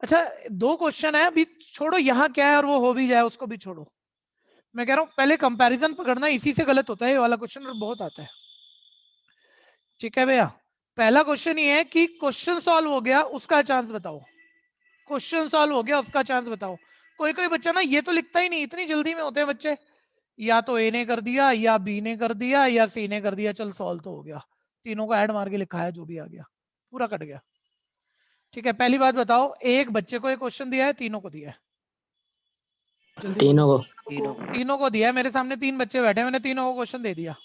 अच्छा दो क्वेश्चन है अभी, छोड़ो यहाँ क्या है और वो हो भी जाए उसको भी छोड़ो। मैं कह रहा हूँ पहले कंपैरिजन पकड़ना, इसी से गलत होता है ये वाला क्वेश्चन, और बहुत आता है। ठीक है भैया, पहला क्वेश्चन ये है कि क्वेश्चन सॉल्व हो गया उसका चांस बताओ। क्वेश्चन सॉल्व हो गया उसका चांस बताओ। कोई कोई बच्चा ना ये तो लिखता ही नहीं, इतनी जल्दी में होते हैं बच्चे, या तो ए ने कर दिया या बी ने कर दिया या सी ने कर दिया, चल सॉल्व तो हो गया। तीनों को ऐड मार के लिखा है, जो भी आ गया पूरा कट गया। ठीक है, पहली बात बताओ, एक बच्चे को एक क्वेश्चन दिया है, तीनों को दिया है? जल्दी तीनों को दिया है। मेरे सामने 3 बच्चे बैठे, मैंने तीनों को क्वेश्चन दे दिया।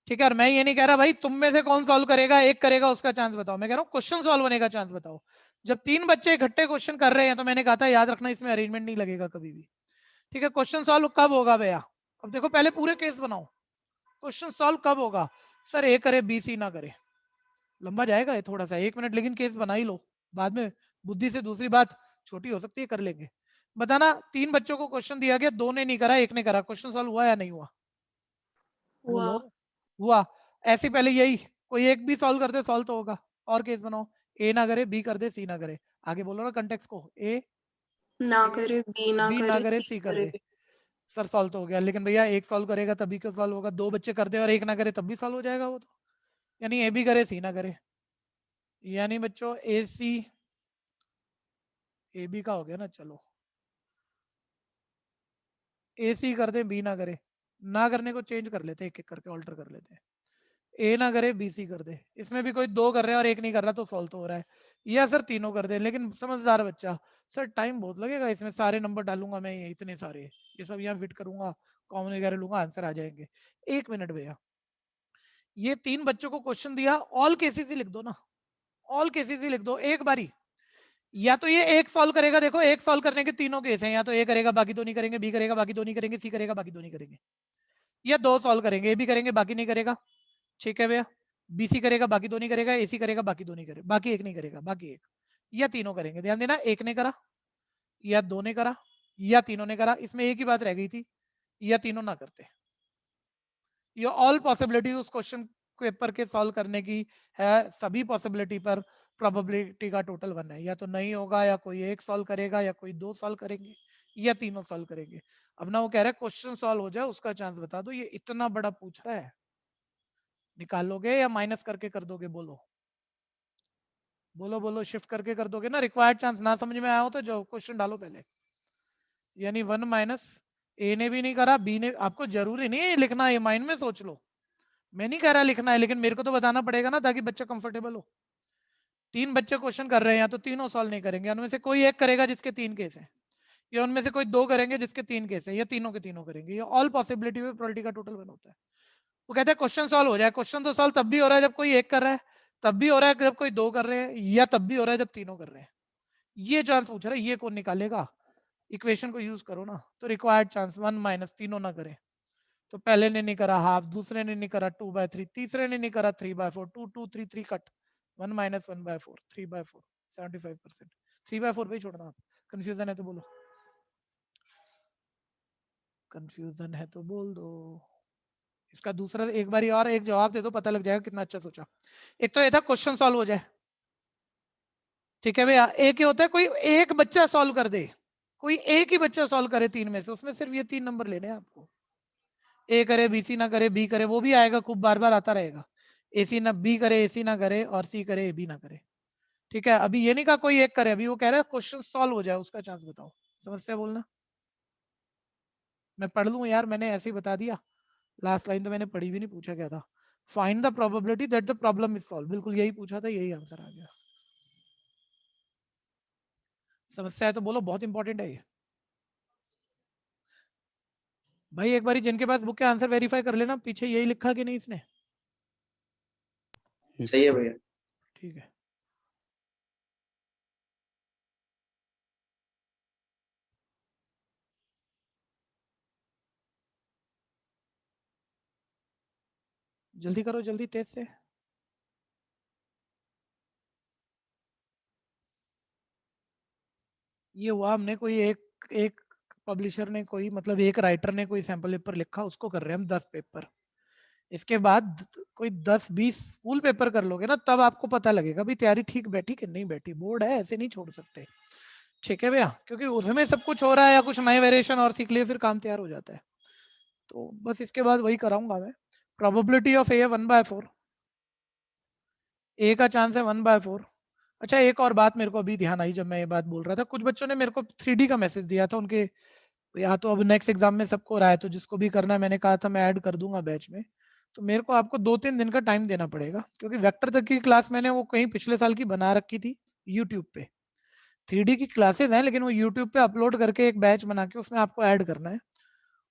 ठीक है, और मैं ये नहीं कह रहा भाई तुम में से कौन सॉल्व करेगा, एक करेगा उसका चांस बताओ। मैं कह रहा हूँ क्वेश्चन सॉल्व होने का चांस बताओ। जब 3 बच्चे इकट्ठे क्वेश्चन कर रहे हैं तो मैंने कहा था याद रखना इसमें अरेंजमेंट नहीं लगेगा कभी भी। ठीक है, क्वेश्चन सॉल्व कब होगा भैया? अब देखो पहले पूरे केस बनाओ, क्वेश्चन सॉल्व कब होगा? सर ए करे बी सी ना करे, लंबा जाएगा ये थोड़ा सा, 1 मिनट, लेकिन केस बना ही लो। बाद में बुद्धि से दूसरी बात छोटी हो सकती है, कर लेंगे। बताना, 3 बच्चों को क्वेश्चन दिया गया, 2 ने नहीं करा, 1 ने करा, क्वेश्चन सॉल्व हुआ या नहीं हुआ? बोलो हुआ। ऐसे पहले यही कोई एक भी सॉल्व करते सॉल्व तो होगा। और केस बनाओ, ए ना करे बी कर दे सी ना करे, आगे बोलो ना कंटेक्स्ट को, ए ना करे बी ना करे सी कर दे, सर सॉल्व तो हो गया। लेकिन भैया एक सॉल्व करेगा तभी क्यों सॉल्व होगा? 2 बच्चे कर दे और एक ना करे तब भी सॉल्व हो जाएगा वो तो, यानी ए भी करे सी ना करे, यानी बच्चों ए सी ए बी का हो गया ना, चलो ए सी कर दे बी ना करे, ना करने को चेंज कर लेते, एक एक करके ऑल्टर कर लेते हैं। ए ना करे बी सी कर दे, इसमें भी कोई दो कर रहे हैं और एक नहीं कर रहा तो सॉल्व तो हो रहा है। या सर तीनों कर दे, लेकिन समझदार बच्चा, सर टाइम बहुत लगेगा इसमें, सारे नंबर डालूंगा मैं, ये इतने सारे, ये सब यहाँ फिट करूंगा, कॉमन वगैरह लूंगा, आंसर आ जाएंगे। 1 मिनट भैया, ये 3 बच्चों को क्वेश्चन दिया, ऑल केसेस ही लिख दो ना, ऑल केसेस ही लिख दो एक बारी। या तो ये एक सॉल्व करेगा, देखो एक सॉल्व करने के तीनों केस हैं, या तो ए करेगा बाकी दो नहीं करेंगे, बी करेगा बाकी दो नहीं करेंगे, सी करेगा बाकी दो नहीं करेंगे, या दो सॉल्व करेंगे, ए भी करेंगे बाकी नहीं करेगा, ठीक है भैया, बीसी करेगा बाकी दो नहीं करेगा, एसी करेगा बाकी दो नहीं करेगा, बाकी एक नहीं करेगा, बाकी एक, या तीनों करेंगे। ध्यान देना, एक ने करा या दो ने करा या तीनों ने करा, इसमें एक ही बात रह गई थी, या तीनों ना करते। ये ऑल पॉसिबिलिटी उस क्वेश्चन पेपर के सॉल्व करने की है, सभी पॉसिबिलिटी पर प्रोबेबिलिटी का टोटल 1 है, या तो नहीं होगा, या कोई एक सॉल्व करेगा, या कोई दो सॉल्व करेंगे, या तीनों सॉल्व करेंगे। अब ना वो कह रहा है क्वेश्चन सॉल्व हो जाए उसका चांस बता दो, ये इतना बड़ा पूछ रहा है, निकालोगे या माइनस करके कर दोगे? बोलो बोलो बोलो, शिफ्ट करके कर दोगे ना? रिक्वायर्ड चांस ना समझ में आया हो तो जो क्वेश्चन डालो पहले, यानी 1 माइनस, ए ने भी नहीं करा, बी ने, आपको जरूरी नहीं है लिखना, ये माइंड में सोच लो, मैं नहीं कह रहा लिखना है, लेकिन मेरे को तो बताना पड़ेगा ना ताकि बच्चा कंफर्टेबल हो। 3 बच्चे क्वेश्चन कर रहे हैं, या तो तीनों सॉल्व नहीं करेंगे, उनमें से कोई एक करेगा जिसके 3 केस हैं, या उनमें से कोई 2 करेंगे जिसके 3 केस हैं, या तीनों के तीनों करेंगे। ये ऑल पॉसिबिलिटी में प्रोबेबिलिटी का टोटल 1 होता है। वो कहते हैं क्वेश्चन सॉल्व हो जाए, क्वेश्चन तो सॉल्व तब भी हो रहा है जब कोई एक कर रहा है, तब भी हो रहा है जब कोई 2 कर रहे हैं, या तब भी हो रहा है जब तीनों कर रहे हैं। ये चांस पूछ रहा है, ये कौन निकालेगा? इक्वेशन को यूज करो ना, तो रिक्वायर्ड चांस 1 माइनस, तीनों ना करें, तो पहले ने नहीं करा हाफ, दूसरे ने नहीं करा 2/3, तीसरे ने नहीं करा 3/4, 2 2 3 3 कट, 1 माइनस 1/4, 3/4, 75%, 3/4 पे ही छोड़ना। आप कंफ्यूजन है तो बोलो, कंफ्यूजन है तो बोल दो। इसका दूसरा एक बारी और एक जवाब दे दो, पता लग जाएगा कितना अच्छा सोचा। एक तो ये था क्वेश्चन सॉल्व हो जाए, ठीक है भैया, एक ही होता है कोई एक बच्चा सॉल्व कर दे, कोई एक ही बच्चा सॉल्व करे 3 में से, उसमें सिर्फ ये 3 नंबर लेने हैं आपको। ए करे बीसी ना करे, बी करे, वो भी आएगा खूब, बार बार आता रहेगा। एसी ना बी करे, एसी ना करे, और सी करे, ए बी ना करे, ठीक है। अभी ये नहीं कहा कोई एक करे, अभी वो कह रहा है क्वेश्चन सॉल्व हो जाए उसका चांस बताओ। समस्या बोलना, मैं पढ़ लूं यार, मैंने ऐसे ही बता दिया, लास्ट लाइन तो मैंने पढ़ी भी नहीं, पूछा क्या था? Find the probability that the problem is solve, बिल्कुल यही पूछा था, यही आंसर आ गया। समस्या है तो बोलो, बहुत इंपॉर्टेंट है ये भाई। एक बारी जिनके पास बुक के आंसर वेरीफाई कर लेना, पीछे यही लिखा कि नहीं इसने? सही है भैया। ठीक है, जल्दी करो, जल्दी तेज से। ये हुआ हमने कोई एक एक पब्लिशर ने, कोई मतलब एक राइटर ने कोई सैंपल पेपर लिखा, उसको कर रहे हैं हम 10 पेपर। इसके बाद कोई 10-20 स्कूल पेपर कर लोगे ना, तब आपको पता लगेगा भी तैयारी ठीक बैठी कि नहीं बैठी। बोर्ड है, ऐसे नहीं छोड़ सकते, ठीक है भैया, क्योंकि उसमें सब कुछ हो रहा है, या कुछ नए वेरिएशन और सीख लिए, फिर काम तैयार हो जाता है। तो बस इसके बाद वही कराऊंगा मैं। प्रोबेबिलिटी ऑफ ए 1/4, ए का चांस है 1/4। अच्छा, एक और बात मेरे को अभी ध्यान आई जब मैं ये बात बोल रहा था, कुछ बच्चों ने मेरे को 3D का मैसेज दिया था, उनके या तो अब नेक्स्ट एग्जाम में सबको हो रहा है, तो जिसको भी करना है मैंने कहा था मैं ऐड कर दूंगा बैच में। तो मेरे को आपको 2-3 दिन का टाइम देना पड़ेगा, क्योंकि वेक्टर तक की क्लास मैंने वो कहीं पिछले साल की बना रखी थी यूट्यूब पे। 3D की क्लासेस हैं, लेकिन वो यूट्यूब पे अपलोड करके एक बैच बना के उसमें आपको ऐड करना है।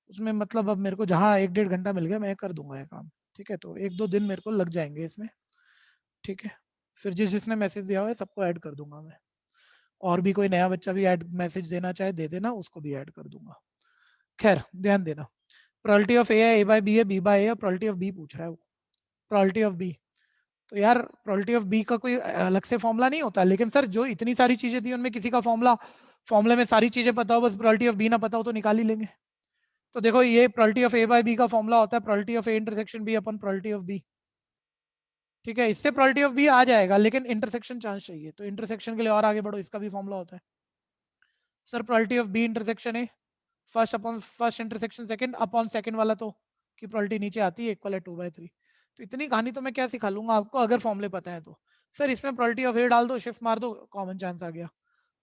उसमें मतलब अब मेरे को जहाँ 1-1.5 घंटा मिल गया, मैं कर दूंगा ये काम, ठीक है। तो 1-2 दिन मेरे को लग जाएंगे इसमें, ठीक है। फिर जिसने मैसेज दिया हुआ है सबको ऐड कर दूंगा मैं, और भी कोई नया बच्चा भी ऐड मैसेज देना चाहे दे देना, उसको भी ऐड कर दूंगा। खैर ध्यान देना, probability of A by B है, B by A, probability of B पूछ रहा है वो, प्रोबेबिलिटी ऑफ बी। तो यार प्रोबेबिलिटी ऑफ बी का कोई अलग से फॉर्मूला नहीं होता, लेकिन सर जो इतनी सारी चीजें दी उनमें किसी का फॉर्मूले में सारी चीजें पता हो, बस प्रोबेबिलिटी ऑफ बी ना पता हो तो निकाल ही लेंगे। तो देखो ये probability of A by B का फॉर्मूला होता है probability of A intersection B upon probability of B, ठीक है। इससे प्रोबेबिलिटी ऑफ बी आ जाएगा, लेकिन इंटरसेक्शन चांस चाहिए, तो इंटरसेक्शन के लिए और आगे बढ़ो, इसका भी फॉर्मूला होता है sir probability of B intersection A first upon first intersection second upon second वाला, तो की प्रोबेबिलिटी नीचे आती है, इक्वल है 2/3। तो इतनी कहानी तो मैं क्या सिखा लूंगा आपको, अगर फॉर्मूले पता है तो। सर इसमें प्रोबेबिलिटी ऑफ ए डाल दो, शिफ्ट मार दो, कॉमन चांस आ गया।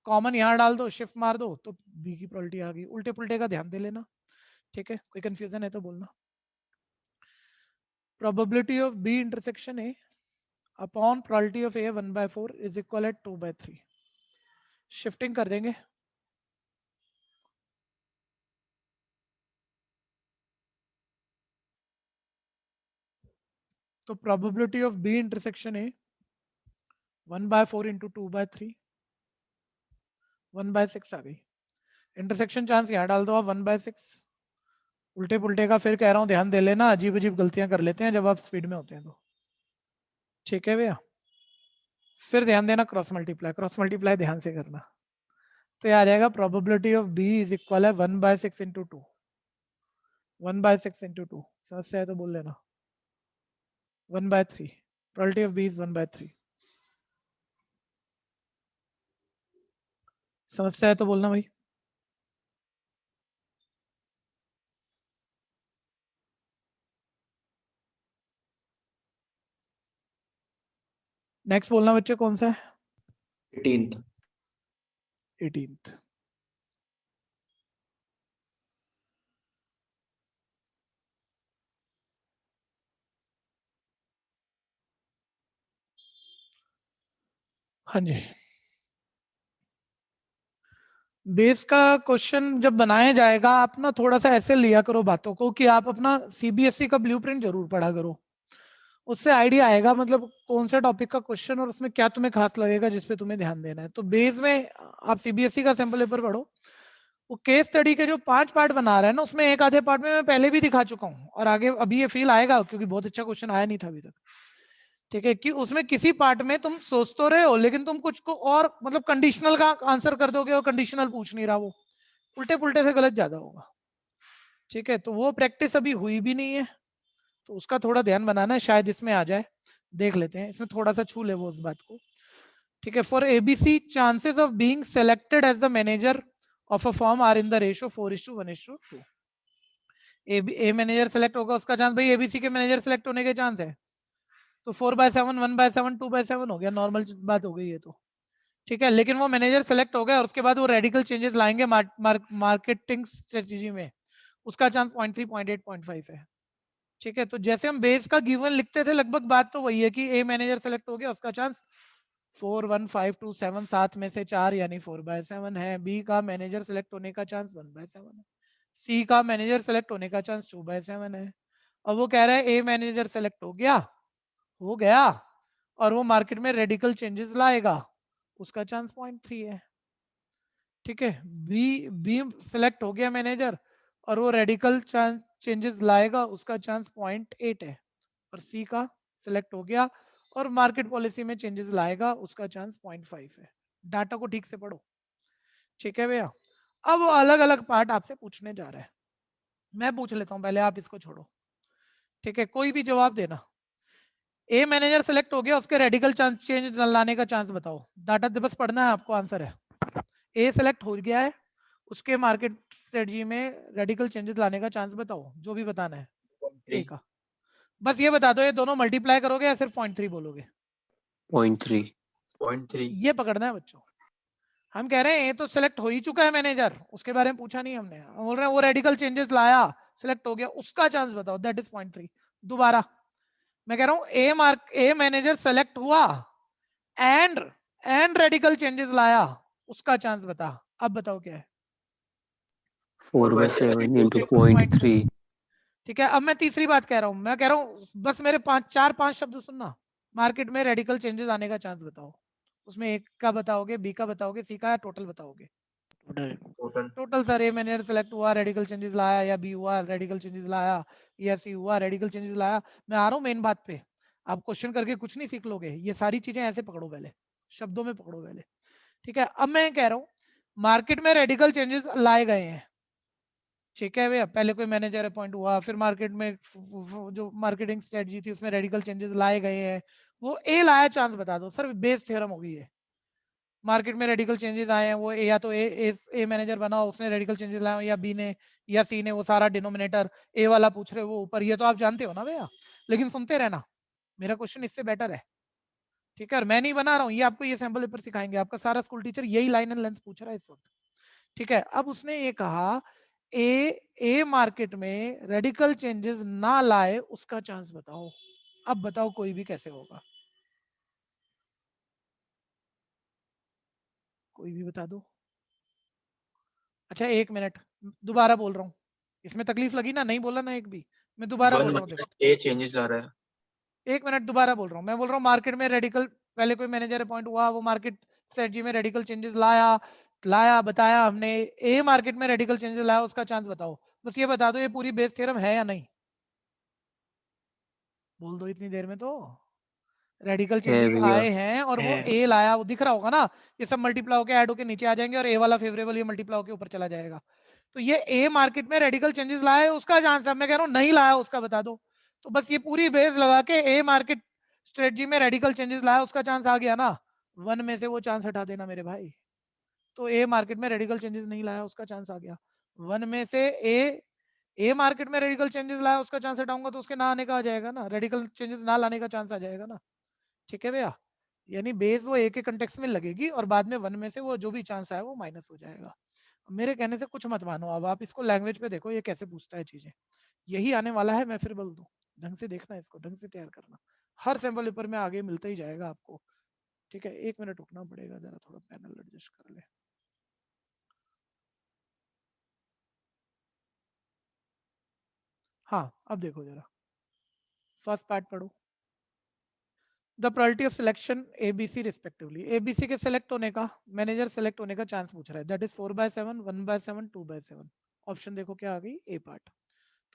कॉमन यहाँ डाल दो, शिफ्ट मार दो, तो बी की प्रोबेबिलिटी आ गई। उल्टे पुल्टे का ध्यान दे लेना, ठीक है? कोई कंफ्यूजन है तो बोलना। Probability of B intersection A upon probability of A 1/4 is equal at 2/3। Shifting कर देंगे। तो probability of B intersection A 1/4 into 2/3 1/6 आ गई। इंटरसेक्शन चांस यहाँ डाल दो आप 1/6। उल्टे पुल्टे का फिर कह रहा हूँ ध्यान दे लेना, अजीब अजीब गलतियां कर लेते हैं जब आप स्पीड में होते हैं तो, ठीक है भैया? फिर ध्यान देना क्रॉस मल्टीप्लाई ध्यान से करना। तो ये आ जाएगा probability of B is equal है 1/6 इंटू 2। 1/6 इंटू 2 समस्या है तो बोल लेना। 1/3 प्रोबेबिलिटी ऑफ बी इज 1/3। समस्या है तो बोलना भाई। नेक्स्ट बोलना बच्चे कौन सा है? 18th 18th। हाँ जी, बेस का क्वेश्चन जब बनाया जाएगा आप ना थोड़ा सा ऐसे लिया करो बातों को कि आप अपना सीबीएसई का ब्लूप्रिंट जरूर पढ़ा करो, उससे आइडिया आएगा मतलब कौन सा टॉपिक का क्वेश्चन और उसमें क्या तुम्हें खास लगेगा जिस पे तुम्हें ध्यान देना है। तो बेस में आप सीबीएसई का सैंपल पेपर पढ़ो, वो केस स्टडी के जो 5 पार्ट बना रहा है ना उसमें एक आधे पार्ट में मैं पहले भी दिखा चुका हूँ और आगे अभी ये फील आएगा क्योंकि बहुत अच्छा क्वेश्चन आया नहीं था अभी तक, ठीक है? कि उसमें किसी पार्ट में तुम सोच तो रहे हो लेकिन तुम कुछ को और मतलब कंडीशनल का आंसर कर दोगे और कंडीशनल पूछ नहीं रहा, वो उल्टे पुल्टे से गलत ज्यादा होगा, ठीक है? तो वो प्रैक्टिस अभी हुई भी नहीं है तो उसका थोड़ा ध्यान बनाना है, शायद इसमें आ जाए, देख लेते हैं। इसमें थोड़ा सा छू ले वो उस बात को, ठीक है? For ABC chances of being selected as the manager of a firm are in the ratio 4:1:2। A manager select होगा उसका चांस, भाई एबीसी के मैनेजर सेलेक्ट होने के चांस है तो 4/7 1/7 2/7 हो गया, नॉर्मल बात हो गई है तो, ठीक है? लेकिन वो मैनेजर सेलेक्ट हो गया और उसके बाद वो रेडिकल चेंजेस लाएंगे मार्केटिंग स्ट्रेटजी में, उसका चांस 0.3 0.8 0.5 है, ठीक है? तो जैसे हम बेस का गिवन लिखते थे लगभग बात तो वही है कि ए मैनेजर सेलेक्ट हो गया उसका चांस 4 1 5 2 7 7 में से 4 यानी 4/7 है। बी का मैनेजर सेलेक्ट होने का चांस 1/7 है। सी का मैनेजर सेलेक्ट होने का चांस 2/7 है। अब वो कह रहा है ए मैनेजर सेलेक्ट हो गया और वो मार्केट में रेडिकल चेंजेस लाएगा, उसका चांस 0.3 है, ठीक है? बी सेलेक्ट हो गया मैनेजर और वो रेडिकल चेंजेस लाएगा, उसका चांस 0.8 है। और सी का सिलेक्ट हो गया और मार्केट पॉलिसी में चेंजेस लाएगा, उसका चांस 0.5 है। डाटा को ठीक से पढ़ो, ठीक है भैया? अब वो अलग अलग पार्ट आपसे पूछने जा रहा है, मैं पूछ लेता हूं पहले, आप इसको छोड़ो, ठीक है? कोई भी जवाब देना। ए मैनेजर सेलेक्ट हो गया उसके रेडिकल चेंज लाने का चांस बताओ, डाटा बस पढ़ना है आपको, आंसर है ए सेलेक्ट हो गया है उसके मार्केट स्ट्रेटजी में रेडिकल चेंजेस लाने का चांस बताओ, जो भी बताना है ए का। बस ये बता दो ये दोनों मल्टीप्लाई करोगे या सिर्फ 0.3 बोलोगे? 0.3 ये पकड़ना है बच्चों। हम कह रहे हैं ये तो सिलेक्ट हो ही चुका है मैनेजर, उसके बारे में पूछा नहीं हमने, हम बोल रहे हैं वो रेडिकल चेंजेस लाया सिलेक्ट हो गया उसका चांस बताओ, दैट इज 0.3। दोबारा मैं कह रहा हूं ए मैनेजर सेलेक्ट हुआ एंड रेडिकल चेंजेस लाया, उसका चांस बता। अब बताओ क्या है? 4/7 into 0.3 ठीक है? अब मैं तीसरी बात कह रहा हूं, मैं कह रहा हूं बस मेरे 4-5 शब्द सुनना, मार्केट में रेडिकल चेंजेस आने का चांस बताओ, उसमें ए का बताओगे, बी का बताओगे, सी का, या टोटल बताओगे? टोटल सर, ए मैनेजर सेलेक्ट हुआ रेडिकल चेंजेस लाया, या बी हुआ रेडिकल चेंजेस लाया, या सी हुआ रेडिकल चेंजेस लाया। मैं आ रहा हूँ मेन बात पे, आप क्वेश्चन करके कुछ नहीं सीख लोगे, ये सारी चीजें ऐसे पकड़ो पहले, शब्दों में पकड़ो पहले, ठीक है? अब मैं कह रहा हूँ मार्केट में रेडिकल चेंजेस लाए गए हैं, ठीक है भैया? पहले कोई मैनेजर अपॉइंट हुआ, फिर मार्केट में जो मार्केटिंग स्ट्रेटजी थी उसमें रेडिकल चेंजेस लाए गए हैं, वो ए लाया चांस बता दो। सर बेस थ्योरम होगी ये, मार्केट में रेडिकल चेंजेस आए हैं, वो या तो ए मैनेजर बना उसने रेडिकल चेंजेस लाए, या बी ने या सी ने, वो सारा डिनोमिनेटर ए वाला पूछ रहे हो वो ऊपर, ये तो आप जानते हो ना भैया, लेकिन सुनते रहना, मेरा क्वेश्चन इससे बेटर है, ठीक है, और मैं नहीं बना रहा हूँ, ये आपको ये सैंपल पेपर सिखाएंगे, आपका सारा स्कूल टीचर यही लाइन एंड लेंथ पूछ रहा है इस वक्त। ठीक है, अब उसने ये कहा ए मार्केट में रेडिकल चेंजेस ना लाए उसका चांस बताओ। अब बताओ कोई भी कैसे होगा, कोई भी बता दो। अच्छा 1 मिनट, दोबारा बोल रहा हूँ, इसमें तकलीफ लगी ना, नहीं बोला ना एक भी, मैं दोबारा बोल रहा हूँ। देखो ए चेंजेस ला रहा है। 1 मिनट, दोबारा बोल रहा हूँ, मैं बोल रहा हूँ मार्केट में रेडिकल, पहले कोई मैनेजर अपॉइंट हुआ, वो मार्केट स्ट्रेटजी में रेडिकल चेंजेस लाया बताया हमने, ए मार्केट में रेडिकल चेंजेस लाया उसका चांस बताओ। बस ये बता दो ये पूरी बेस थ्योरम है या नहीं, बोल दो इतनी देर में। तो रेडिकल चेंजेस भैया। आए हैं और वो है। ए लाया, वो दिख रहा होगा ना, ये सब मल्टीप्लाई होकर ऐड होकर नीचे आ जाएंगे और ए वाला फेवरेबल ये मल्टीप्लाई होकर ऊपर चला जाएगा। तो ये ए मार्केट में रेडिकल चेंजेस लाए उसका चांस है, मैं कह रहा हूँ नहीं लाया उसका बता दो। तो बस ये पूरी बेस लगा के ए मार्केट स्ट्रेटजी में रेडिकल चेंजेस लाया उसका चांस आ गया ना, 1 में से वो चांस हटा देना मेरे भाई। तो ए मार्केट में रेडिकल चेंजेस नहीं लाया उसका चांस आ गया, 1 में से ए मार्केट में रेडिकल चेंजेस लाया उसका चांस हटाऊंगा तो उसके ना आने का आ जाएगा ना, रेडिकल चेंजेस ना लाने का चांस आ जाएगा ना। ठीक है भैया, यानी बेस वो ए के कंटेक्स्ट में लगेगी और बाद में 1 में से वो जो भी चांस आया वो माइनस हो जाएगा। मेरे कहने से कुछ मत मानो, अब आप इसको लैंग्वेज पे देखो ये कैसे पूछता है चीजें, यही आने वाला है। मैं फिर बोल दूं, ढंग से देखना, इसको ढंग से तैयार करना, हर सैंपल पेपर में आगे मिलता ही जाएगा आपको। ठीक है, 1 मिनट रुकना पड़ेगा, जरा थोड़ा पैनल एडजस्ट कर ले। हाँ अब देखो जरा, फर्स्ट पार्ट पढ़ो, the probability of selection ABC respectively. ABC के सिलेक्ट होने का, मैनेजर सिलेक्ट होने का चांस पूछ रहा है, दैट इज 4/7, 1/7, 2/7। ऑप्शन देखो क्या आ गई, ए पार्ट।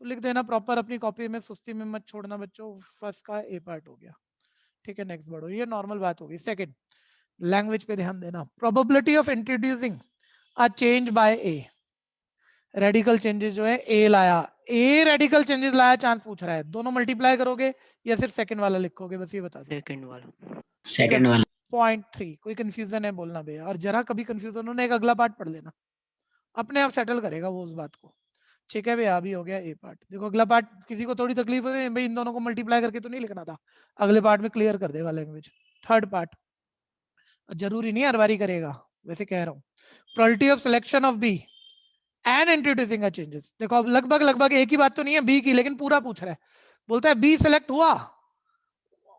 तो लिख देना प्रॉपर अपनी कॉपी में, सुस्ती में मत छोड़ना बच्चों, फर्स्ट का ए पार्ट हो गया। ठीक है, नेक्स्ट बढ़ो, ये नॉर्मल बात होगी। सेकंड, लैंग्वेज पे ध्यान देना, probability of introducing a change bye A, radical changes जो है ए लाया, ए रेडिकल चेंजेस लाया चांस पूछ रहा है, दोनों मल्टीप्लाई करोगे या सिर्फ सेकंड वाला लिखोगे, बस ये बता दो। सेकंड वाला। सेकंड वाला। 0.3, कोई कंफ्यूजन है बोलना भैया, और जरा कभी कंफ्यूजन हो ना एक अगला पार्ट पढ़ लेना, अपने आप सेटल करेगा वो उस बात को। ठीक है भैया, अभी हो गया ए पार्ट। देखो अगला पार्ट किसी को थोड़ी तकलीफ हो रही है भाई, इन दोनों को मल्टीप्लाई करके तो नहीं लिखना था, अगले पार्ट में क्लियर कर देगा लैंग्वेज। थर्ड पार्ट जरूरी नहीं हर बारी करेगा, वैसे कह रहा हूँ, probability of selection of B and introducing a changes. देखो अब लगभग एक ही बात तो नहीं है बी की, लेकिन पूरा पूछ रहा है, बोलता है बी सिलेक्ट हुआ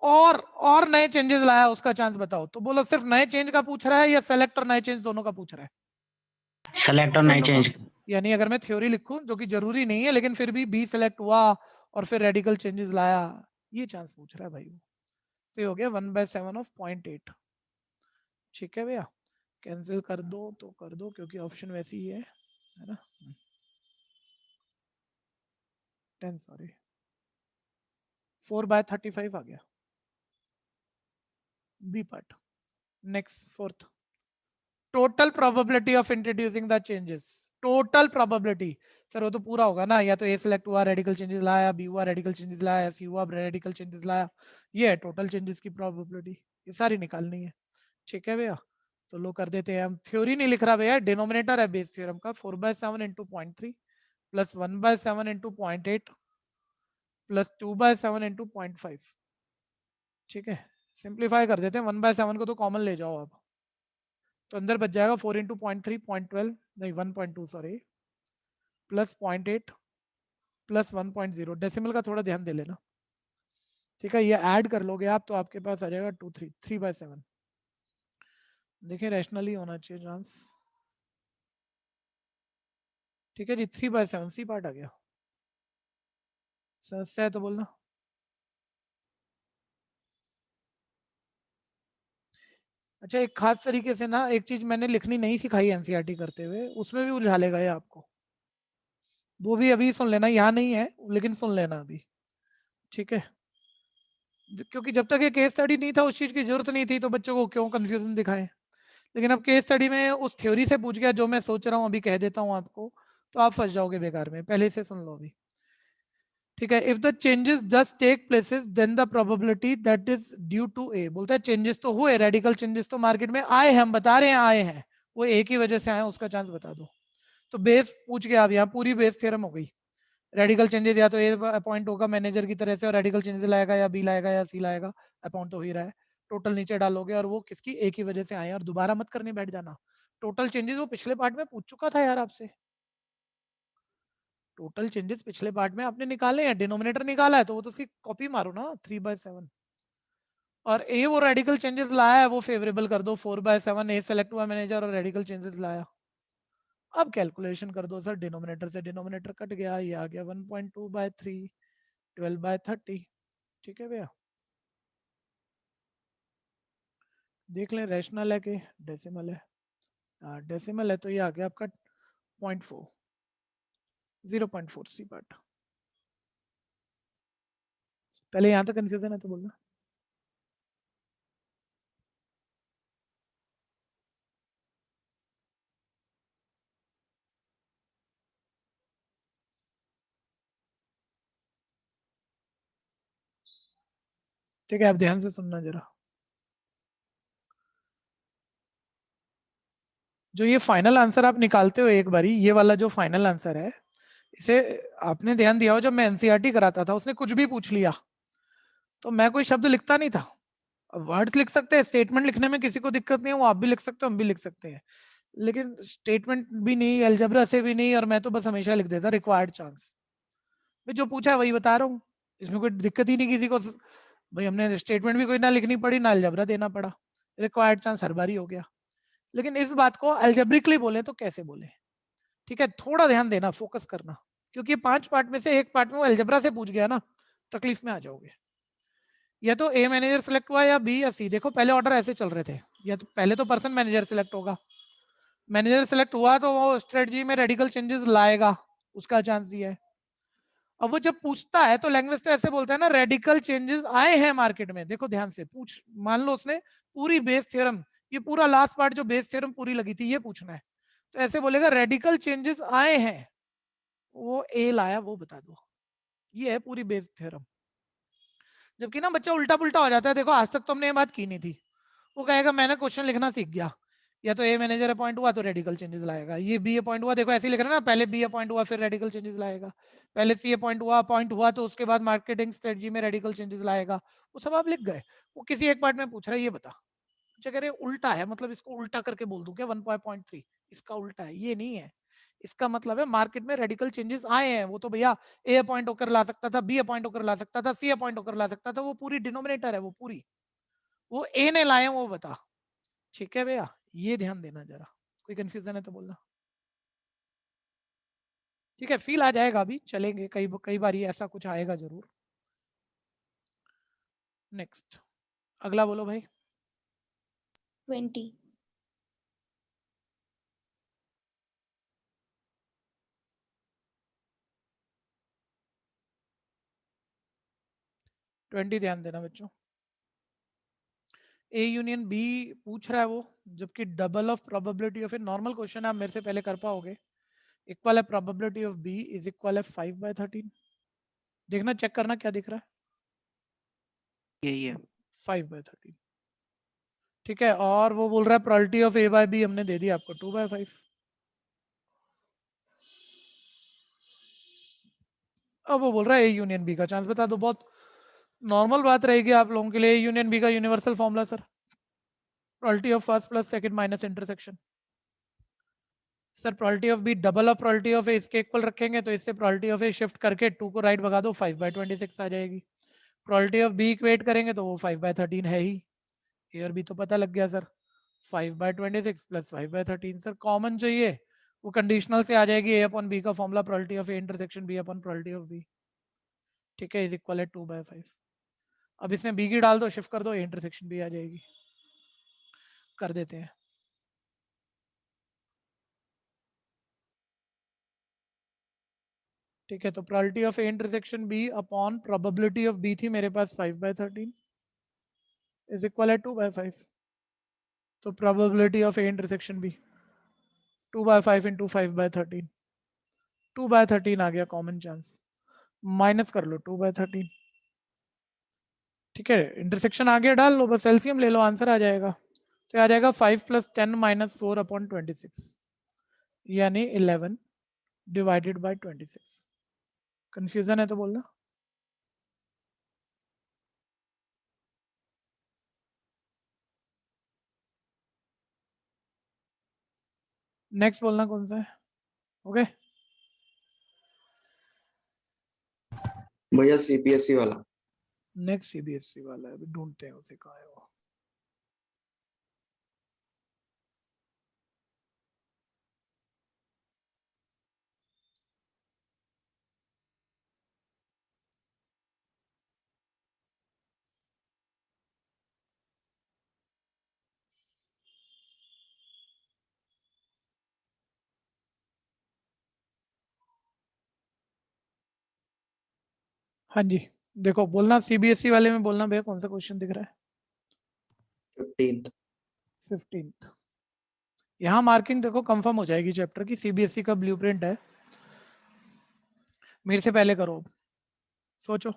और नए चेंजेस लाया उसका चांस बताओ। तो बोलो सिर्फ नए चेंज का पूछ रहा है या सेलेक्ट और नए चेंज दोनों का पूछ रहा है? सेलेक्ट और नए चेंज। यानी अगर मैं थ्योरी लिखूं जो कि जरूरी नहीं है, लेकिन फिर भी बी सिलेक्ट हुआ और फिर रेडिकल चेंजेस लाया, ये चांस पूछ रहा है भाई वो। तो ये हो गया 1/7 ऑफ 0.8। ठीक है भैया, कैंसिल कर दो तो कर दो क्योंकि ऑप्शन वैसी ही है ना। 10 सॉरी 4/35 आ गया B part. Next fourth, total probability of introducing the changes, total probability. Sir वो तो पूरा होगा ना, या तो ए सिलेक्ट हुआ रेडिकल चेंजेस लाया, बी हुआ रेडिकल चेंजेस लाया, सी हुआ रेडिकल चेंजेस लाया, ये है टोटल चेंजेस की प्रोबेबिलिटी, ये सारी निकालनी है। ठीक है भैया, तो लो कर देते हैं हम, थ्योरी नहीं लिख रहा भैया, डिनोमिनेटर है बेस थ्योरम का, 4/7 into 0.3 plus 1/7 into 0.8 plus 2/7 into 0.5। ठीक है, सिंप्लीफाई कर देते हैं, 1/7 को तो कॉमन ले जाओ आप, तो अंदर बच जाएगा 4 इंटू 0.3 0.12 नहीं 1.2 सॉरी प्लस 0.8 प्लस 1.0, डेसिमल का थोड़ा ध्यान दे लेना। ठीक है, ये ऐड कर लोगे आप तो आपके पास आ जाएगा 3/7। देखिए रैशनली होना चाहिए चांस। ठीक है जी, 3/7 सी पार्ट आ गया, समस्या है तो बोलना। अच्छा एक खास तरीके से ना एक चीज मैंने लिखनी नहीं सिखाई एनसीईआरटी करते हुए, उसमें भी उलझा लेगा ये आपको, वो भी अभी सुन लेना, यहाँ नहीं है लेकिन सुन लेना अभी। ठीक है, क्योंकि जब तक ये केस स्टडी नहीं था उस चीज की जरूरत नहीं थी, तो बच्चों को क्यों कंफ्यूजन दिखाएं, लेकिन अब केस स्टडी में उस थ्योरी से पूछ गया जो मैं सोच रहा हूँ अभी कह देता हूँ आपको, तो आप फंस जाओगे बेकार में, पहले से सुन लो अभी। ठीक है, if the changes just take places then the probability that is due to A, बोलता है चेंजेस तो हुए, रेडिकल चेंजेस तो मार्केट में आए हैं, हम बता रहे हैं आए हैं, वो ए की वजह से आए, उसका चांस बता दो। तो बेस पूछ गया, अब यहाँ पूरी बेस थ्योरम हो गई, रेडिकल चेंजेस या तो ए अपॉइंट होगा मैनेजर की तरह से और रेडिकल चेंजेस लाएगा, या बी लाएगा या सी लाएगा, अपॉइंट तो हो ही रहा है, टोटल नीचे डालोगे और वो किसकी ए की वजह से आए, और दोबारा मत करने बैठ जाना। टोटल चेंजेस वो पिछले पार्ट में पूछ चुका था यार आपसे। टोटल चेंजेस पिछले पार्ट में आपने निकाले हैं, डिनोमिनेटर निकाला है तो वो तो उसकी कॉपी मारो ना 3/7। और ए वो रेडिकल चेंजेस लाया है वो फेवरेबल कर दो, 4/7 ए सेलेक्ट हुआ मैनेजर और रेडिकल चेंजेस लाया। अब कैलकुलेशन कर दो सर, डिनोमिनेटर से डिनोमिनेटर कट गया, ये आ गया 1.2/3 12/30। ठीक है भैया, देख लें रैशनल है कि डेसिमल है। डेसिमल है तो ये आ गया आपका 0.4 0.4 सी पार्ट। पहले यहाँ तक कंफ्यूजन है तो बोलना। ठीक है, आप ध्यान से सुनना जरा। जो ये फाइनल आंसर आप निकालते हो एक बारी, ये वाला जो फाइनल आंसर है, इसे आपने ध्यान दिया हो जब मैं एनसीईआरटी कराता था उसने कुछ भी पूछ लिया तो मैं कोई शब्द लिखता नहीं था। वर्ड्स लिख सकते हैं, स्टेटमेंट लिखने में किसी को दिक्कत नहीं है, वो आप भी लिख सकते हो हम भी लिख सकते हैं, लेकिन स्टेटमेंट भी नहीं, अलजेब्रा से भी नहीं, और मैं तो बस हमेशा लिख देता रिक्वायर्ड चांस। भाई जो पूछा है वही बता रहा हूँ, इसमें कोई दिक्कत ही नहीं किसी को। भाई हमने स्टेटमेंट भी कोई ना लिखनी पड़ी ना अलजेब्रा देना पड़ा, रिक्वायर्ड चांस हर बार ही हो गया। लेकिन इस बात को अल्जेब्रिकली बोले तो कैसे बोले, ठीक है, थोड़ा ध्यान देना, फोकस करना, क्योंकि 5 पार्ट में से एक पार्ट में वो अलजेब्रा से पूछ गया ना, तकलीफ में आ जाओगे। या तो ए मैनेजर सिलेक्ट हुआ या बी या सी। देखो पहले ऑर्डर ऐसे चल रहे थे, या तो पहले तो पर्सन मैनेजर सिलेक्ट होगा, मैनेजर सिलेक्ट हुआ तो वो स्ट्रेटजी में रेडिकल चेंजेस लाएगा, उसका चांस दिया है। अब वो जब पूछता है तो लैंग्वेज तो ऐसे बोलता है ना, रेडिकल चेंजेस आए हैं मार्केट में। देखो ध्यान से पूछ, मान लो उसने पूरी बेस थ्योरम, ये पूरा लास्ट पार्ट जो बेस थ्योरम पूरी लगी थी ये पूछना है, तो ऐसे बोलेगा रेडिकल चेंजेस आए हैं, वो ए लाया वो बता दो, ये है पूरी बेस थ्योरम। जबकि ना बच्चा उल्टा पुल्टा हो जाता है, देखो आज तक तो हमने ये बात की नहीं थी, वो कहेगा मैंने क्वेश्चन लिखना सीख गया, या तो ए मैनेजर अपॉइंट हुआ तो रेडिकल चेंजेस लाएगा, ये बी अपॉइंट हुआ, देखो ऐसे ही लिख रहा है ना, पहले बी अपॉइंट हुआ फिर रेडिकल चेंजेस लाएगा, पहले सी अपॉइंट हुआ तो उसके बाद मार्केटिंग स्ट्रेटजी में रेडिकल चेंजेस लाएगा, वो सब आप लिख गए। वो किसी एक पार्ट में पूछ रहा है ये बता, अच्छा कह रहे उल्टा है, मतलब इसको उल्टा करके बोल दूं क्या 1.3 इसका उल्टा है, ये नहीं है, इसका मतलब है मार्केट में रेडिकल चेंजेस आए हैं, वो तो भैया ए अपॉइंट होकर ला सकता था, बी अपॉइंट होकर ला सकता था, सी अपॉइंट होकर ला सकता था, वो पूरी डिनोमिनेटर है, वो पूरी, वो ए ने लाए वो बता। ठीक है भैया, ये ध्यान देना जरा, कोई कंफ्यूजन है तो बोलना। ठीक है, फील आ जाएगा, अभी चलेंगे, कई कई बार ऐसा कुछ आएगा जरूर। नेक्स्ट, अगला बोलो भाई। 20। 20 ध्यान देना बच्चों, ए यूनियन बी पूछ रहा है वो, जबकि double of probability of A, normal question आप मेरे से पहले कर पाओगे, इक्वल है probability of B is equal है 5/13। देखना चेक करना क्या दिख रहा है, यही है 5/13। ठीक है, और वो बोल रहा है probability of A by B हमने दे दी आपको 2/5। अब वो बोल रहा है ए यूनियन बी का चांस बता दो। बहुत नॉर्मल बात रहेगी आप लोगों के लिए, ए यूनियन बी का universal formula sir, probability of first plus second minus intersection. Sir probability of B double of probability of A, इसके इक्वल रखेंगे तो इससे प्रोबेबिलिटी ऑफ ए शिफ्ट करके 2 को राइट भगा दो, 5/26 आ जाएगी। प्रोबेबिलिटी ऑफ बी इक्वेट करेंगे तो वो 5/13 है ही, ए और बी तो पता लग गया सर, 5/26 प्लस 5/13। सर कॉमन चाहिए, वो कंडीशनल से आ जाएगी, ए अपॉन बी का formula probability of A intersection B upon probability of B, ठीक है, इज इक्वल है 2/5। अब इसमें बी की डाल दो, शिफ्ट कर दो, ए इंटरसेक्शन बी आ जाएगी, कर देते हैं। ठीक है, तो probability of A intersection B upon probability of B थी मेरे पास 5/13 इज इक्वल है 2/5। तो probability of A intersection B 2/5 into 5/13, 2/13 आ गया कॉमन चांस, माइनस कर लो 2/13। ठीक है, इंटरसेक्शन आगे डाल लो, बस एलसीएम ले लो, आंसर आ जाएगा। तो आ जाएगा 5 + 10 - 4 अपॉन 26, यानी 11 डिवाइडेड बाय 26। कंफ्यूजन है तो बोलना। नेक्स्ट बोलना कौन सा है? ओके भैया सीपीएसई वाला। नेक्स्ट सीबीएसई वाला है, अभी ढूंढते हैं उसे, कहाँ है वो। हाँ जी, देखो बोलना सीबीएसई वाले में बोलना भैया कौन सा क्वेश्चन दिख रहा है? 15th। 15th। यहाँ मार्किंग देखो कंफर्म हो जाएगी चैप्टर की, सीबीएसई का ब्लूप्रिंट है। मेरे से पहले करो, सोचो।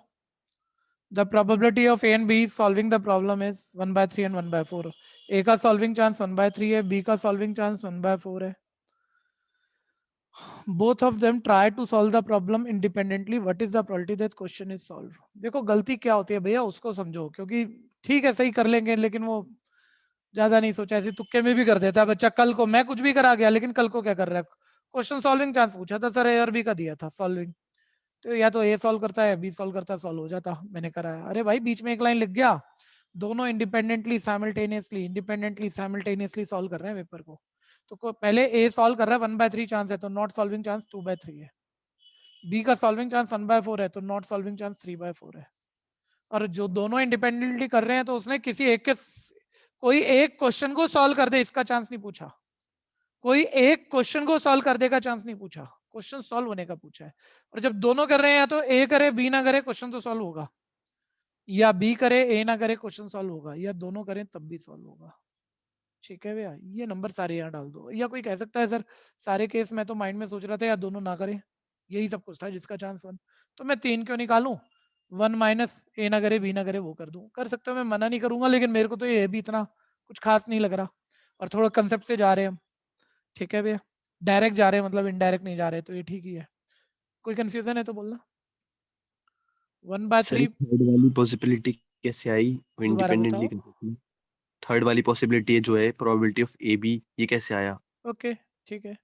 The probability of A and B solving the problem is 1/3 and 1/4. A का solving chance 1/3 है, B का solving chance 1/4 है। Both of them try to solve the problem independently. What is the probability that question is solved? देखो गलती क्या होती है भैया, उसको समझो, क्योंकि ठीक है सही कर लेंगे लेकिन वो ज्यादा नहीं सोचा, ऐसे तुक्के में भी कर देता है बच्चा। कल को मैं कुछ भी करा गया, लेकिन कल को क्या कर रहा है, क्वेश्चन सॉल्विंग चांस पूछा था सर, ए और बी का दिया था सॉल्विंग, तो या तो ए सॉल्व करता है बी सॉल्व करता है, सॉल्व हो जाता। मैंने कराया, अरे भाई बीच में एक लाइन लिख गया, दोनों इंडिपेंडेंटली साइमल्टेनियसली सॉल्व कर रहे हैं पेपर को। तो पहले ए सॉल्व कर रहा है 1/3 चांस है, तो नॉट सॉल्विंग चांस 2/3 है। बी का सॉल्विंग चांस 1/4 है, तो नॉट सॉल्विंग चांस 3/4 है। और जो दोनों इंडिपेंडेंटली कर रहे हैं, तो उसने किसी एक के, कोई एक क्वेश्चन को सॉल्व कर दे इसका चांस नहीं पूछा, कोई एक क्वेश्चन को सॉल्व कर देगा चांस नहीं पूछा, क्वेश्चन सॉल्व होने का पूछा है। और जब दोनों कर रहे हैं, या तो ए करे बी ना करे क्वेश्चन तो सॉल्व होगा, या बी करे ए ना करे क्वेश्चन सॉल्व होगा, या दोनों करें तब भी सॉल्व होगा। ठीक है भैया, ये नंबर सारे यहाँ डाल दो। या कोई कह सकता है सर सारे केस मैं तो माइंड में सोच रहा था या दोनों ना करें, यही सब कुछ था जिसका चांस 1, तो मैं 3 क्यों निकालूं, 1 माइनस ए ना करे बी ना करे वो कर दूं, कर सकते हो, मैं मना नहीं करूंगा, लेकिन मेरे को तो ये भी इतना कुछ खास नहीं लग रहा, और थोड़ा कंसेप्ट से जा रहे हैं हम। ठीक है भैया, डायरेक्ट जा रहे हैं मतलब इनडायरेक्ट नहीं जा रहे, तो ये ठीक ही है। कोई कंफ्यूजन है तो बोलना। 1/3 थर्ड वाली पॉसिबिलिटी कैसे आई, वो दोबारा इंडिपेंडेंटली? बताओ। थर्ड वाली पॉसिबिलिटी जो है प्रोबेबिलिटी ऑफ ए बी, ये कैसे आया? ओके ठीक है,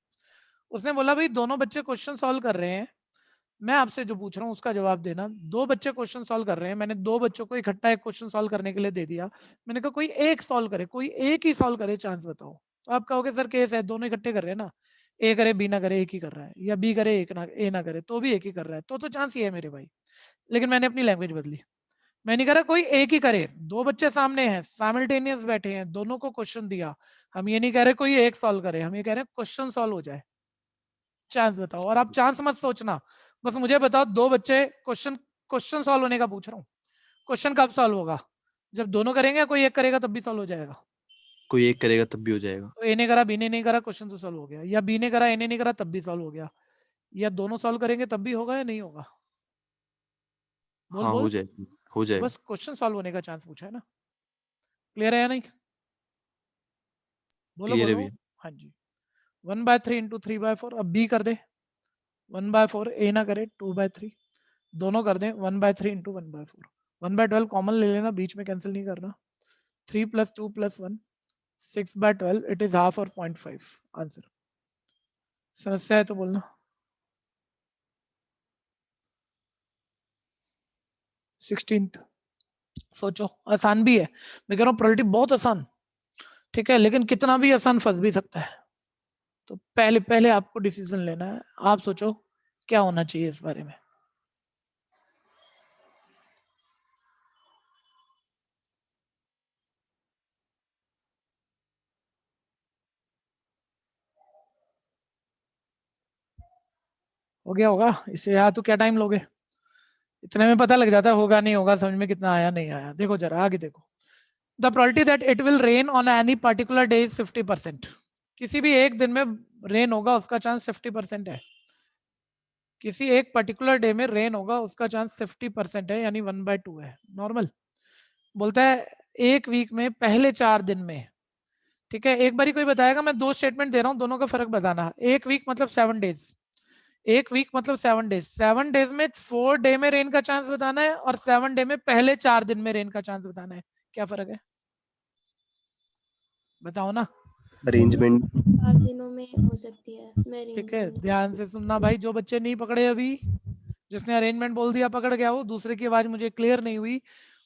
उसने बोला भाई दोनों बच्चे क्वेश्चन सॉल्व कर रहे हैं, मैं आपसे जो पूछ रहा हूँ उसका जवाब देना। 2 बच्चे क्वेश्चन सॉल्व कर रहे हैं, मैंने 2 बच्चों को इकट्ठा एक क्वेश्चन सॉल्व करने के लिए दे दिया, मैंने कहा कोई एक सॉल्व करे, कोई एक ही सॉल्व करे, चांस बताओ। तो आप कहोगे सर केस है, दोनों इकट्ठे कर रहे हैं ना, ए करे बी ना करे एक ही कर रहा है, या बी करे एक ना ए ना करे तो भी एक ही कर रहा है, तो चांस ये है मेरे भाई। लेकिन मैंने अपनी लैंग्वेज बदली, मैं नहीं कह रहा कोई एक ही करे, 2 बच्चे सामने हैं साइमल्टेनियस बैठे हैं, दोनों को क्वेश्चन दिया, हम ये नहीं कह रहे कोई एक सॉल्व करे, हम ये कह रहे हैं क्वेश्चन सॉल्व हो जाए, चांस बताओ। और आप चांस मत सोचना, बस मुझे बताओ 2 बच्चे क्वेश्चन सॉल्व होने का पूछ रहा हूँ, क्वेश्चन कब सॉल्व होगा, जब दोनों करेंगे, कोई एक करेगा तब भी सॉल्व हो जाएगा। कोई एक करेगा तब भी हो जाएगा। तो ए ने करा बी ने नहीं करा, क्वेश्चन तो सॉल्व हो गया, या बी ने करा ए ने नहीं करा तब भी सॉल्व हो गया, या दोनों सॉल्व करेंगे तब भी होगा या नहीं होगा, बोल हाँ बोल। हो जाएगा, हो तो जाएगा। बस क्वेश्चन सॉल्व होने का चांस पूछा है ना, क्लियर है या नहीं, बोलो क्लियर है बोलो। भैया। हाँ जी, 1/3 इंटू 3/4, अब बी कर दे 1/4, ए ना करे 2/3, दोनों कर दें 1/3 इंटू 1/4, 1/12 कॉमन ले लेना, बीच में कैंसिल नहीं करना, 3 + 2 + 1, 6/12, इट इज हाफ और 0.5 आंसर। समस्या है तो बोलना। 16th, सोचो, आसान भी है, मैं कह रहा हूँ प्रोबेबिलिटी बहुत आसान, ठीक है, लेकिन कितना भी आसान फंस भी सकता है, तो पहले पहले आपको डिसीजन लेना है, आप सोचो क्या होना चाहिए इस बारे में। हो गया होगा इससे, या तो क्या टाइम लोगे, इतने में पता लग जाता है होगा नहीं होगा, समझ में कितना आया नहीं आया। देखो जरा आगे देखो, the probability that it will rain on any particular day is 50%, किसी भी एक दिन में रेन होगा उसका चांस 50% है, किसी एक पर्टिकुलर डे में रेन होगा उसका चांस 50% है, यानी 1/2 है नॉर्मल। बोलता है एक वीक में पहले 4 दिन में, ठीक है, एक बारी कोई बताएगा, मैं 2 स्टेटमेंट दे रहा हूँ, दोनों का फर्क बताना। एक वीक मतलब 7 डेज, एक वीक मतलब 7 डेज, 7 डेज में 4 डे में रेन का चांस बताना है, और 7 डे में पहले 4 दिन में रेन का चांस बताना है, क्या फर्क है बताओ ना। अरेंजमेंट 4 दिनों में हो सकती है। मैं ठीक है, arrangement ध्यान से सुनना भाई, जो बच्चे नहीं पकड़े अभी, जिसने अरेंजमेंट बोल दिया पकड़ गया वो, दूसरे की आवाज मुझे क्लियर नहीं हुई।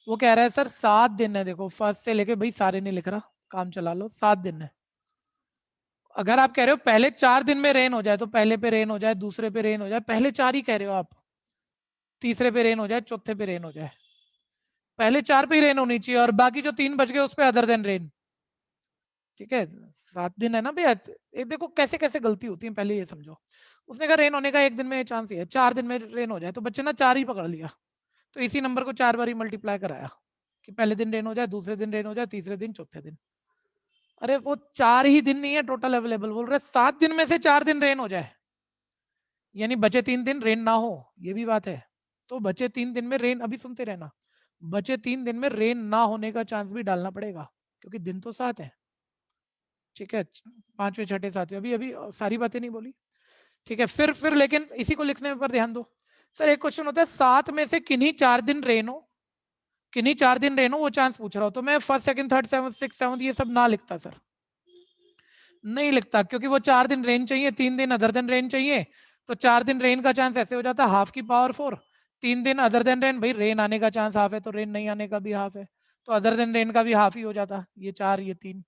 वो कह रहा है सर 7 दिन है, देखो फर्स्ट से लेके, भाई सारे नहीं लिख रहा, काम चला लो, 7 दिन है। अगर आप कह रहे हो पहले 4 दिन में रेन हो जाए, तो पहले पे रेन हो जाए, दूसरे पे रेन हो जाए, पहले 4 ही कह रहे हो आप, तीसरे पे रेन हो जाए, चौथे पे रेन हो जाए, पहले 4 पे ही रेन होनी चाहिए, और बाकी जो 3 बच गए उस पे अदर देन रेन। ठीक है, 7 दिन है ना भैया। ये देखो कैसे कैसे गलती होती है, पहले ये समझो। उसने कहा रेन होने का 1 दिन में चांस ही है, 4 दिन में रेन हो जाए, तो बच्चे ना 4 ही पकड़ लिया, तो इसी नंबर को 4 बार ही मल्टीप्लाई कराया कि पहले दिन रेन हो जाए, दूसरे दिन रेन हो जाए, तीसरे दिन, चौथे दिन। अरे वो 4 ही दिन नहीं है टोटल अवेलेबल, बोल रहे 7 दिन में से 4 दिन रेन हो जाए, यानी बचे 3 दिन रेन ना हो, ये भी बात है। तो बचे 3 दिन में रेन, अभी सुनते रहना, बचे 3 दिन में रेन ना होने का चांस भी डालना पड़ेगा, क्योंकि दिन तो 7 है। ठीक है, 5वें 6ठे 7वें, अभी अभी सारी बातें नहीं बोली। ठीक है, फिर लेकिन इसी को लिखने पर ध्यान दो। सर एक क्वेश्चन होता है 7 में से किन्हीं 4 दिन रेन हो, किन्हीं 4 दिन रेन हो, वो चांस पूछ रहा हो, तो मैं first second third seventh six seventh ये सब ना लिखता सर, नहीं लिखता, क्योंकि वो 4 दिन रेन चाहिए, 3 दिन अदर देन रेन चाहिए, तो 4 दिन रेन का चांस ऐसे हो जाता है हाफ की पावर 4, 3 दिन अदर देन रेन, भाई रेन आने का चांस हाफ है, तो रेन नहीं आने का भी हाफ है, तो अदर देन रेन का भी हाफ ही हो जाता, ये 4 ये 3।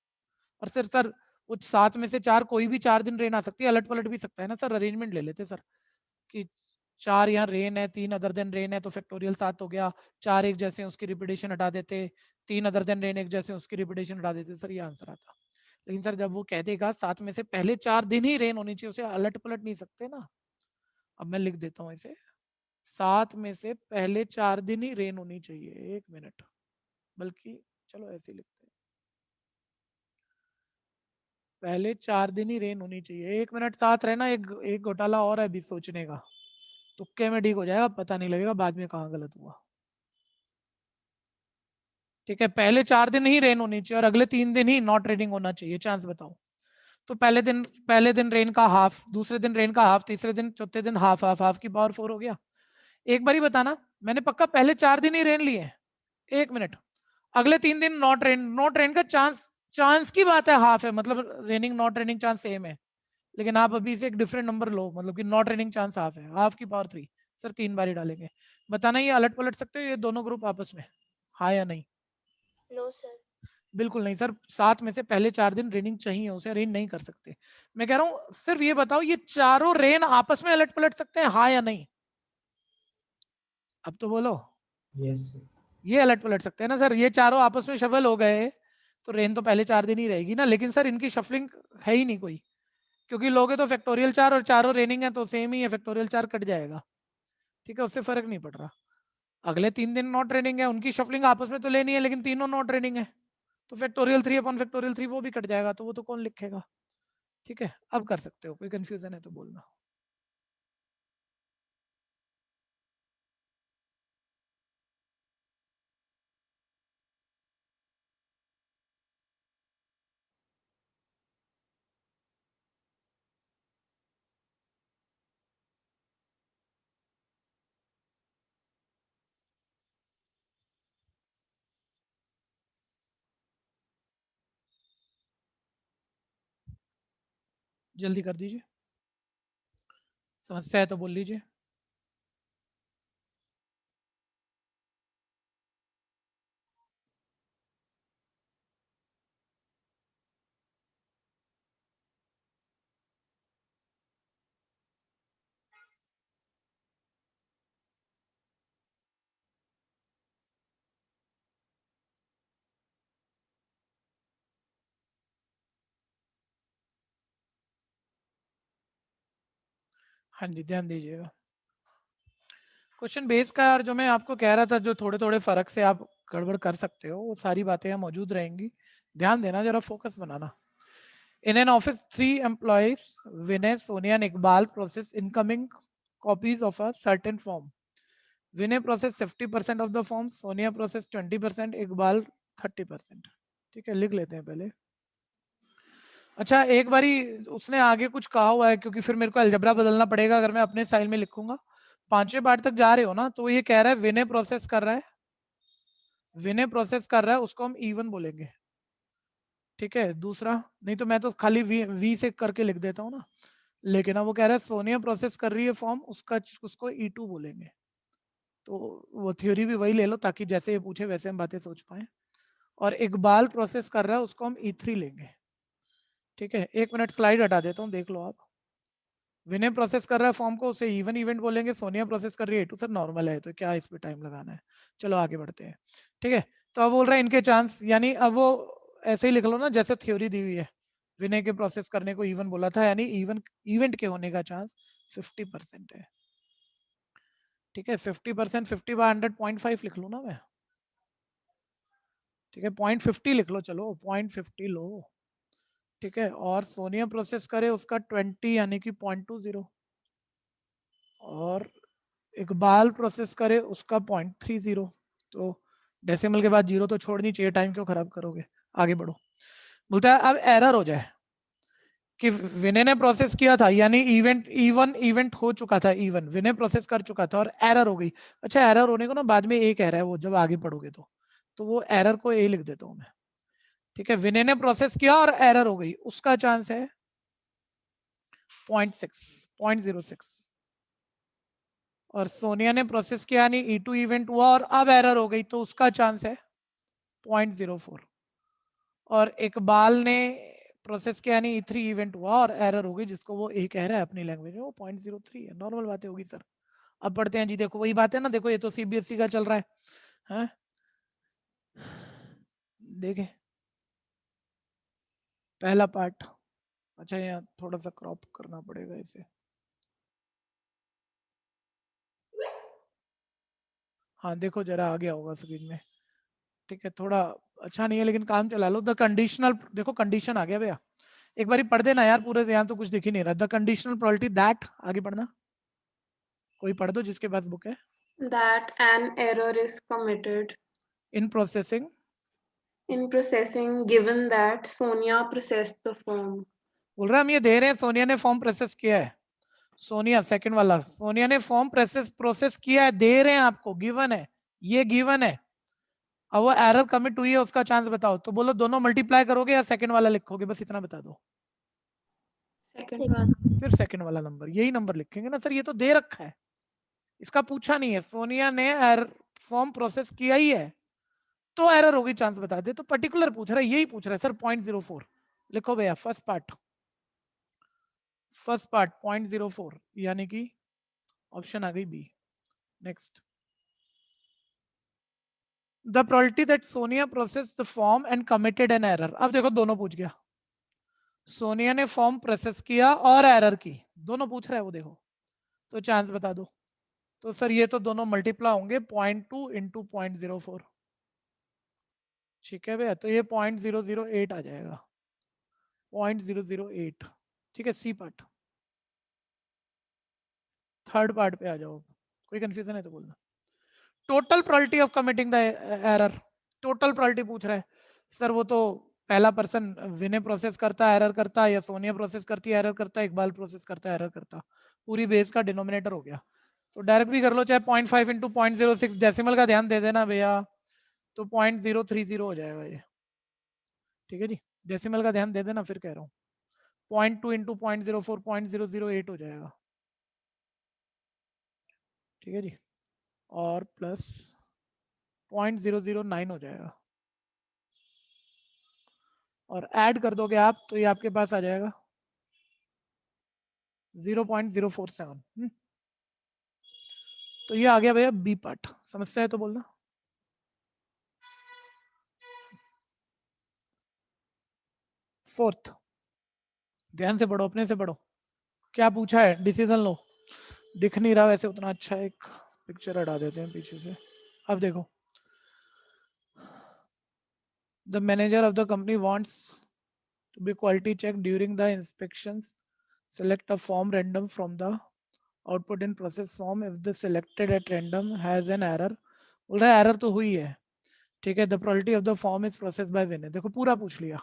और सर वो 7 में से 4 कोई भी 4 दिन रेन आ सकती है, अलट पलट भी सकता है ना सर, अरेंजमेंट ले लेते सर कि 4 यहाँ रेन है, 3 अदर देन रेन है, तो फैक्टोरियल 7 हो गया, 4 एक जैसे उसकी रिपीटेशन हटा देते, 3 अदर देन रेन एक जैसे उसकी रिपीटेशन हटा देते, सर ये आंसर आता। लेकिन सर जब वो कह देगा 7 में से पहले 4 दिन ही रेन होनी चाहिए, उसे अलट पलट नहीं सकते ना। अब मैं लिख देता हूँ इसे, 7 में से पहले 4 दिन ही रेन होनी चाहिए, 1 मिनट, बल्कि चलो ऐसे ही लिखते हैं, पहले 4 दिन ही रेन होनी चाहिए। 1 मिनट साथ रहना, एक घोटाला और है अभी सोचने का, तुक्के में ठीक हो जाएगा, पता नहीं लगेगा बाद में कहाँ गलत हुआ। ठीक है, पहले 4 दिन ही रेन होनी चाहिए और अगले 3 दिन ही नॉट रेनिंग होना चाहिए, चांस बताओ। तो पहले दिन रेन का हाफ, दूसरे दिन रेन का हाफ, तीसरे दिन चौथे दिन हाफ हाफ हाफ की पावर 4 हो गया। एक बार ही बताना, मैंने पक्का पहले 4 दिन ही रेन लिए, 1 मिनट, अगले 3 दिन नॉट रेन का चांस, चांस की बात है हाफ है, मतलब raining not raining chance same है, लेकिन आप अभी से एक डिफरेंट नंबर लो, मतलब कि नॉट रेनिंग चांस हाफ है, हाफ की पावर 3। सर 3 बार ही डालेंगे, बताना ये अलट पलट सकते हो ये दोनों ग्रुप आपस में, हाँ या नहीं? No sir. बिल्कुल नहीं सर, 7 में से पहले 4 दिन रेनिंग चाहिए, उसे रेन नहीं कर सकते। मैं कह रहा हूं सिर्फ ये बताओ, ये चारों रेन आपस में अलट पलट सकते हैं, हाँ या नहीं? अब तो बोलो। यस ये अलट पलट सकते हैं ना सर, ये चारों आपस में शफल हो गए, तो रेन तो पहले 4 दिन ही रहेगी ना, लेकिन सर इनकी शफलिंग है ही नहीं कोई, क्योंकि लोगे तो फैक्टोरियल 4 और चारों रेनिंग है तो सेम ही है, फैक्टोरियल 4 कट जाएगा। ठीक है, उससे फर्क नहीं पड़ रहा। अगले 3 दिन नॉट रेनिंग है, उनकी शफलिंग आपस में तो लेनी है, लेकिन तीनों नॉट रेनिंग है, तो फैक्टोरियल 3 अपॉन फैक्टोरियल 3 वो भी कट जाएगा, तो वो तो कौन लिखेगा? ठीक है, अब कर सकते हो, कोई कंफ्यूजन है तो बोलना। जल्दी कर दीजिए, समस्या है तो बोल लीजिए। हाँ जी, ध्यान दीजिएगा। क्वेश्चन बेस का यार, जो मैं आपको कह रहा था, जो थोड़े थोड़े फर्क से आप गड़बड़ कर सकते हो, वो सारी बातें यहाँ मौजूद रहेंगी, ध्यान देना, जरा focus banana. In an office, 3 employees, Vinay, Sonia, and Iqbal, process incoming copies of a certain form. Vinay process 50% of the form, Sonia process 20%, Iqbal 30%. ठीक है, लिख लेते हैं पहले। अच्छा, एक बारी उसने आगे कुछ कहा हुआ है, क्योंकि फिर मेरे को अलजबरा बदलना पड़ेगा अगर मैं अपने स्टाइल में लिखूंगा। 5वें पार्ट तक जा रहे हो ना, तो ये कह रहा है विनय प्रोसेस कर रहा है, विनय प्रोसेस कर रहा है, उसको हम E1 बोलेंगे। ठीक है। दूसरा, नहीं तो मैं तो खाली वी से करके लिख देता हूँ ना, लेकिन अब वो कह रहा है सोनिया प्रोसेस कर रही है फॉर्म, उसको E2 बोलेंगे। तो वो थ्योरी भी वही ले लो ताकि जैसे ये पूछे वैसे हम बातें सोच पाए। और इकबाल प्रोसेस कर रहा है, उसको हम E3 लेंगे। ठीक है, 1 मिनट स्लाइड हटा देता हूँ, देख लो आप। विनय प्रोसेस कर रहा है फॉर्म को, उसे इवन इवेंट बोलेंगे। सोनिया प्रोसेस कर रही है E2, सर नॉर्मल है तो क्या इस पे टाइम लगाना है। चलो आगे बढ़ते हैं। ठीक है, तो अब बोल रहा है इनके चांस, यानी अब वो ऐसे ही लिख लो ना जैसे थ्योरी दी हुई है। विनय के प्रोसेस करने को इवन बोला था, यानी इवन इवेंट के होने का चांस 50% है। ठीक है, 50%, 50/100 0.5 लिख लो ना मैं। ठीक है, 0.50 लिख लो, चलो 0.50 लो। ठीक है, और सोनिया प्रोसेस करे उसका 20 यानी कि 0.20, और इकबाल प्रोसेस करे उसका 0.30। तो डेसिमल के बाद 0 तो छोड़नी चाहिए, टाइम क्यों खराब करोगे। आगे बढ़ो। बोलता है अब एरर हो जाए कि विनय ने प्रोसेस किया था, यानी इवेंट हो चुका था, इवन विनय प्रोसेस कर चुका था और एरर हो गई। अच्छा, एरर होने को ना बाद में एक एरर है, वो जब आगे पढ़ोगे तो वो एरर को ए लिख देता हूं मैं। ठीक है, विनय ने प्रोसेस किया और एरर हो गई, उसका चांस है 0.06। और सोनिया ने प्रोसेस किया यानी E2 इवेंट हुआ और अब एरर हो गई, तो उसका चांस है 0.04। और इकबाल ने प्रोसेस किया यानी E3 इवेंट हुआ और एरर हो गई, जिसको वो ए कह रहा है अपनी लैंग्वेज में, वो 0.03 है। नॉर्मल बातें होगी सर। अब पढ़ते हैं जी। देखो वही बात है ना, देखो ये तो CBSE का चल रहा है, हैं? देखें पहला पार्ट। अच्छा, यहाँ थोड़ा सा क्रॉप करना पड़ेगा इसे। हाँ देखो जरा आ गया होगा स्क्रीन में। ठीक है, थोड़ा अच्छा नहीं है लेकिन काम चला लो। द कंडीशनल, देखो कंडीशन आ गया भैया, एक बारी पढ़ देना यार पूरे, यहाँ तो कुछ दिख ही नहीं रहा। द कंडीशनल प्रोबेबिलिटी दैट, आगे पढ़ना, कोई पढ़ दो जिसके पास बुक है। that an error is committed in processing, in processing given that Sonia processed the form. बोल रहा है हम ये दे रहे हैं सोनिया ने फॉर्म प्रोसेस किया है। सोनिया सेकंड वाला, सोनिया ने फॉर्म प्रोसेस किया है, दे रहे हैं आपको, गिवन है, ये गिवन है। अब वो एरर कमिट हुई है, उसका चांस बताओ। तो बोलो दोनों मल्टीप्लाई करोगे या सेकंड वाला लिखोगे, बस इतना बता दो। Second one. सिर्फ सेकंड वाला नंबर, यही नंबर लिखेंगे ना सर, ये तो दे रखा है, इसका पूछा नहीं है। सोनिया ने फॉर्म प्रोसेस किया ही है तो एरर होगी, चांस बता दे। तो पर्टिकुलर पूछ रहा है, यही पूछ रहा है सर। 0.04 लिखो भैया, फर्स्ट पार्ट 0.04, यानी कि ऑप्शन आ गई B. Next, the probability that Sonia process the form and committed an error. अब देखो दोनों पूछ गया, सोनिया ने फॉर्म प्रोसेस किया और एरर की, दोनों पूछ रहा है वो, देखो तो चांस बता दो। तो सर ये तो दोनों मल्टीप्लाई होंगे, 0.2 इंटू 0.04। ठीक है भैया, तो ये 0.008 आ जाएगा, 0.008। ठीक है, सी पार्ट। थर्ड पार्ट पे आ जाओ, कोई कंफ्यूजन है तो बोलना। Total probability of committing the error, total probability पूछ रहा है सर। वो तो पहला पर्सन विनय प्रोसेस करता है एरर करता, या सोनिया प्रोसेस करती है एरर करता, इकबाल प्रोसेस करता है एरर करता, पूरी बेस का डिनोमिनेटर हो गया। तो डायरेक्ट भी कर लो, चाहे 0.5 इंटू 0.06, डेसिमल का ध्यान दे देना भैया, तो 0.030 हो जाएगा ये। ठीक है जी, डेसिमल का ध्यान दे देना, फिर कह रहा हूँ 0.2 इंटू 0.04, 0.008 हो जाएगा। ठीक है जी, और प्लस 0.009 हो जाएगा, और ऐड कर दोगे आप तो ये आपके पास आ जाएगा 0.047। तो ये आ गया भैया बी पार्ट। समस्या है तो बोलना। फोर्थ, ध्यान से पढ़ो, अपने से पढ़ो, क्या पूछा है, डिसीजन लो। दिख नहीं रहा वैसे उतना अच्छा, एक पिक्चर हटा देते हैं पीछे से। अब देखो, the manager of the company wants to be quality checked during the inspections. Select a form random from the output in process form if the selected at random has an error. बोल रहा है error तो हुई है। ठीक है, the probability of the form is process by Vinay. देखो पूरा पूछ लिया,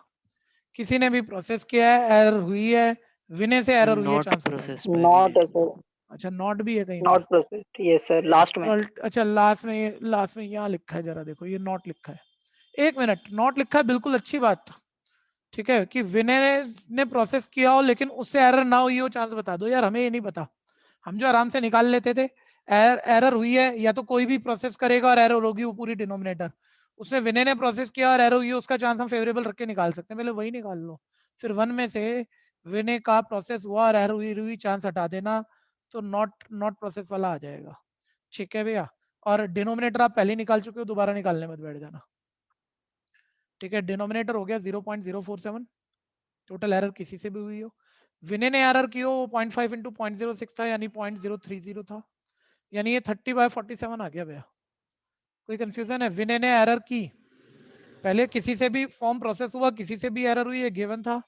किसी ने भी प्रोसेस किया है, एरर हुई है, विनय से एरर हुई है, Not चांस processed बताओ। by not Vinay. सर, अच्छा, नॉट भी है कहीं नॉट पर। प्रोसेस्ड, यस सर, लास्ट में। अच्छा, लास्ट में यहाँ लिखा है, जरा देखो ये नॉट लिखा है। एक मिनट, नॉट लिखा है, बिल्कुल अच्छी बात। ठीक है, कि विनय ने प्रोसेस किया हो लेकिन उससे एरर ना हुई हो, चांस बता दो यार, हमें ये नहीं पता। हम जो आराम से निकाल लेते थे, एरर हुई है या तो कोई भी प्रोसेस करेगा और एरर होगी वो पूरी डिनोमिनेटर, उसने विनय ने प्रोसेस किया और एरर हुई है, उसका चांस हम फेवरेबल रख के निकाल सकते हैं, पहले वही निकाल लो। फिर 1 में से विनय का प्रोसेस हुआ और एरर हुई चांस हटा देना, तो नॉट प्रोसेस वाला आ जाएगा। ठीक है भैया, और डिनोमिनेटर आप पहले निकाल चुके हो, दोबारा निकालने मत बैठ जाना। ठीक है, डिनोमिनेटर हो गया 0.047, टोटल एरर किसी से भी हुई हो, विनय ने एरर की हो 0.5 इंटू 0.06 था, यानी 0.030 था, यानी ये 30/47 आ गया भैया। कोई कंफ्यूजन है? विनय ने एरर की, पहले किसी से भी फॉर्म प्रोसेस हुआ, किसी से भी एरर हुई, है गिवन था।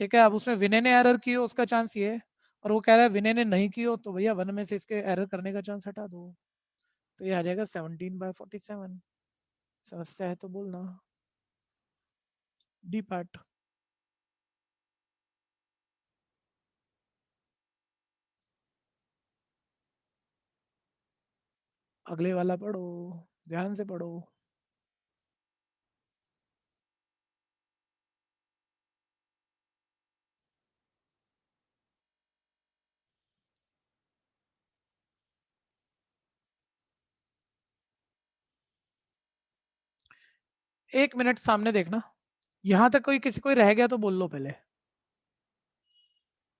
ठीक है, अब उसमें विनय ने एरर की हो, उसका चांस ये है, और वो कह रहा है विनय ने नहीं की हो, तो भैया 1 में से इसके एरर करने का चांस हटा दो, तो ये आ जाएगा 17/47। समस्या है तो बोलना। D part. अगले वाला पढ़ो, ध्यान से पढ़ो। एक मिनट सामने देखना, यहां तक कोई रह गया तो बोल लो पहले।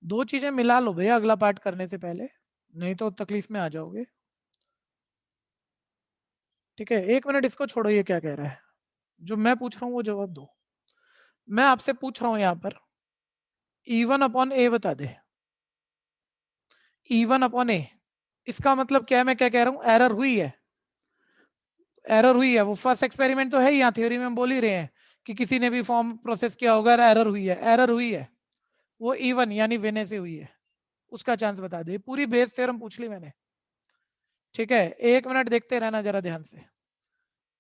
2 चीजें मिला लो भैया अगला पार्ट करने से पहले, नहीं तो तकलीफ में आ जाओगे। ठीक है, 1 मिनट इसको छोड़ो, ये क्या कह रहा है, जो मैं पूछ रहा हूँ वो जवाब दो। मैं आपसे पूछ रहा हूँ यहाँ पर E1/A बता दे, E1/A, इसका मतलब क्या है? मैं क्या कह रहा हूँ, एरर हुई है, एरर हुई है, वो फर्स्ट एक्सपेरिमेंट तो है ही, यहाँ थ्योरी में हम बोल ही रहे हैं कि किसी ने भी फॉर्म प्रोसेस किया होगा, एरर हुई है, एरर हुई है, वो E1 यानी विनय से हुई है, उसका चांस बता दे। पूरी बेस थ्योरम पूछ ली मैंने। ठीक है, 1 मिनट देखते रहना जरा ध्यान से।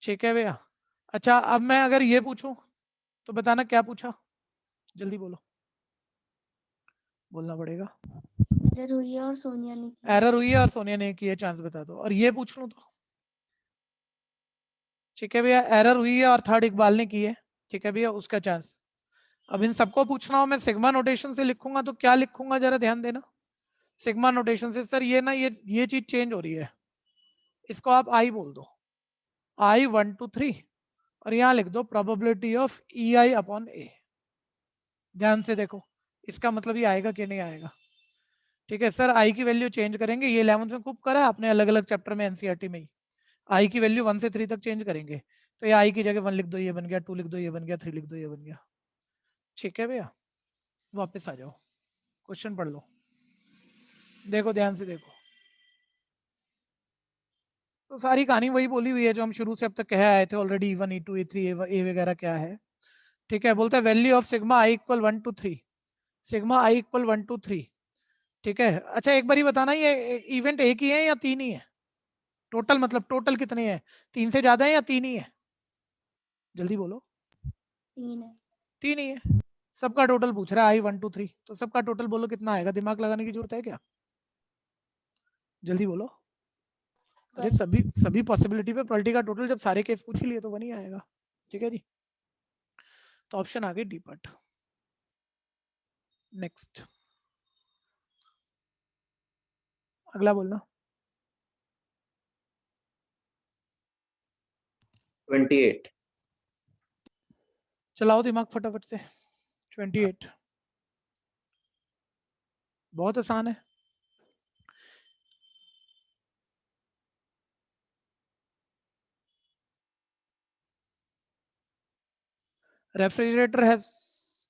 ठीक है भैया, अच्छा अब मैं अगर ये पूछूं तो बताना क्या पूछा, जल्दी बोलो, बोलना पड़ेगा। एरर हुई है और सोनिया ने की। एरर हुई है और सोनिया ने की है, चांस बता दो। और ये पूछ लूं तो? ठीक है भैया, एरर हुई है और थर्ड इकबाल ने की है। ठीक है भैया, उसका चांस। अब इन सबको पूछना हो, मैं सिग्मा नोटेशन से लिखूंगा तो क्या लिखूंगा जरा ध्यान देना। सिग्मा नोटेशन से सर ये ना ये चीज चेंज हो रही है, इसको आप आई बोल दो, I1 to 3, और यहाँ लिख दो प्रोबेबिलिटी ऑफ EI/A। ध्यान से देखो, इसका मतलब ये आएगा कि नहीं आएगा। ठीक है सर, आई की वैल्यू चेंज करेंगे, ये 11th में खूब करा है आपने अलग अलग चैप्टर में, एनसीईआरटी में ही। आई की वैल्यू 1 से 3 तक चेंज करेंगे, तो ये आई की जगह 1 लिख दो, ये बन गया, 2 लिख दो, ये बन गया, 3 लिख दो, ये बन गया। ठीक है भैया, वापस आ जाओ, क्वेश्चन पढ़ लो, देखो ध्यान से देखो। तो सारी कहानी वही बोली हुई है जो हम शुरू से अब तक कह आए थे already, E1 E2 E3 A वगैरह क्या है। ठीक है, बोलता है value of sigma I = 1 to 3, sigma I = 1 to 3। ठीक है, अच्छा एक बार ही बताना, ये इवेंट एक ही है या 3 ही है? टोटल मतलब टोटल कितने हैं, 3 से ज्यादा है या 3 ही है? जल्दी बोलो। 3 है। 3 ही है, सबका टोटल पूछ रहा है I1 to 3, तो सबका टोटल बोलो कितना आएगा, दिमाग लगाने की जरूरत है क्या? जल्दी बोलो। अरे सभी पॉसिबिलिटी पे प्रोबेबिलिटी का टोटल जब सारे केस पूछ ही लिए तो 1 ही आएगा। ठीक है जी, तो ऑप्शन आ गए डी पार्ट। नेक्स्ट, अगला बोलना। 28। चलाओ दिमाग फटाफट से। 28 बहुत आसान है। Refrigerator has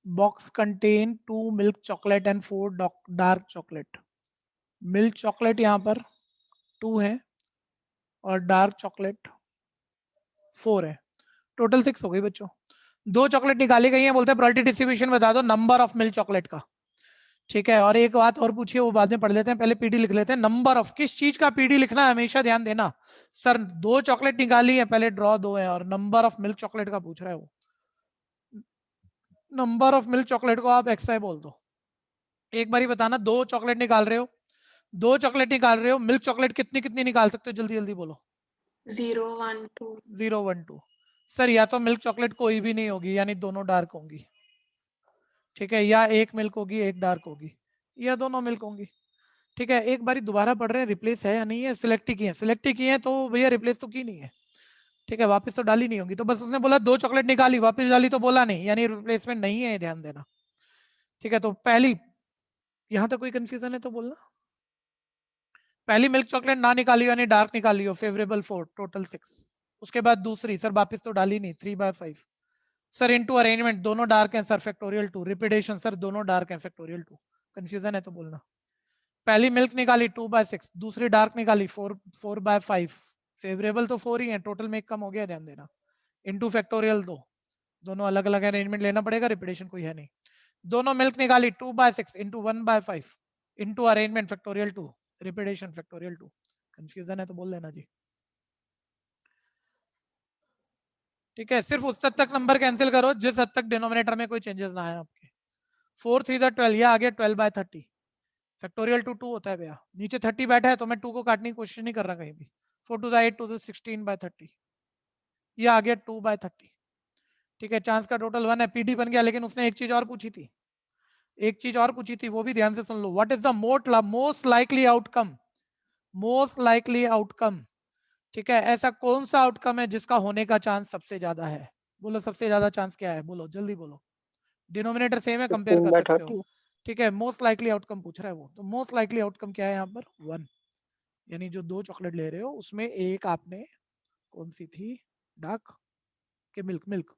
box contain 2 milk chocolate and 4 dark chocolate। Milk chocolate यहाँ पर 2 है और डार्क चॉकलेट 4 है, टोटल 6 हो गई बच्चों। 2 चॉकलेट निकाली गई है, बोलते हैं प्रोबेबिलिटी डिस्ट्रीब्यूशन बता दो नंबर ऑफ मिल्क चॉकलेट का। ठीक है, और एक बात और पूछिए, वो बाद में पढ़ लेते हैं, पहले पीडी लिख लेते हैं। नंबर ऑफ किस चीज का पीडी लिखना है हमेशा ध्यान देना। सर 2 चॉकलेट निकाली है, पहले ड्रॉ 2 है, और नंबर ऑफ मिल्क चॉकलेट का पूछ रहा है वो। नंबर ऑफ मिल्क चॉकलेट को आप XI बोल दो। एक बार ही बताना, 2 चॉकलेट निकाल रहे हो, 2 चॉकलेट निकाल रहे हो, मिल्क चॉकलेट कितनी कितनी निकाल सकते हो, जल्दी जल्दी बोलो। 0 1 2 0 1 2। सर या तो मिल्क चॉकलेट कोई भी नहीं होगी, यानी दोनों डार्क होंगी, ठीक है, या एक मिल्क होगी एक डार्क होगी, या दोनों मिल्क होंगी। ठीक है, एक बारी दोबारा पढ़ रहे हैं रिप्लेस है या नहीं है, सिलेक्ट ही की है, सिलेक्ट ही की है तो भैया रिप्लेस तो की नहीं है। ठीक है, वापस तो डाली नहीं होगी, तो बस उसने बोला 2 चॉकलेट निकाली वापस डाली तो बोला नहीं, यानी रिप्लेसमेंट नहीं है, ध्यान देना। ठीक है, तो पहली, यहाँ तक कोई कंफ्यूजन है तो बोलना। पहली मिल्क चॉकलेट ना निकाली यानी डार्क निकाली हो, फेवरेबल 4, टोटल 6। उसके बाद दूसरी, सर वापस तो डाली नहीं, 3/5। सर इनटू अरेंजमेंट दोनों डार्क हैं सर, फैक्टोरियल 2। रिपीटेशन सर दोनों डार्क हैं, फैक्टोरियल 2। कंफ्यूजन है तो बोलना। पहली मिल्क निकाली 2/6, दूसरी डार्क निकाली 4/5। फेवरेबल तो 4 ही है, टोटल में एक कम हो गया, ध्यान देना। इनटू फैक्टोरियल 2, दोनों अलग अलग अरेंजमेंट लेना पड़ेगा, रिपीटेशन कोई है नहीं। दोनों मिल्क निकाली 2/6 into 1/5 into arrangement factorial 2, repetition factorial 2। Confusion है तो बोल लेना जी। ठीक है, सिर्फ उस हद तक नंबर कैंसिल करो जिस हद तक डिनोमिनेटर में कोई चेंजेस ना आए आपके। 4 3 12, ये आ गया 12/30। फैक्टोरियल 2 होता है भैया, नीचे 30 बैठा है तो मैं 2 को काटने की कोशिश नहीं कर रहा कहीं भी। 4 2 8 2 16/30, ये आ गया 2/30। ठीक है, चांस का टोटल 1 है, पीडी बन गया। लेकिन उसने एक चीज और पूछी थी, एक चीज और पूछी थी, वो भी ध्यान से सुन लो। What is the most likely outcome, most likely outcome. ठीक है, ऐसा कौन सा आउटकम है जिसका होने का चांस सबसे ज्यादा है? बोलो सबसे ज्यादा चांस क्या है, बोलो जल्दी बोलो। डिनोमिनेटर सेम है, कंपेयर कर सकते हो। ठीक है, मोस्ट लाइकली आउटकम पूछ रहा है वो, तो मोस्ट लाइकली आउटकम क्या है यहाँ पर? 1। यानी जो 2 चॉकलेट ले रहे हो उसमें एक आपने कौन सी थी, डार्क के मिल्क।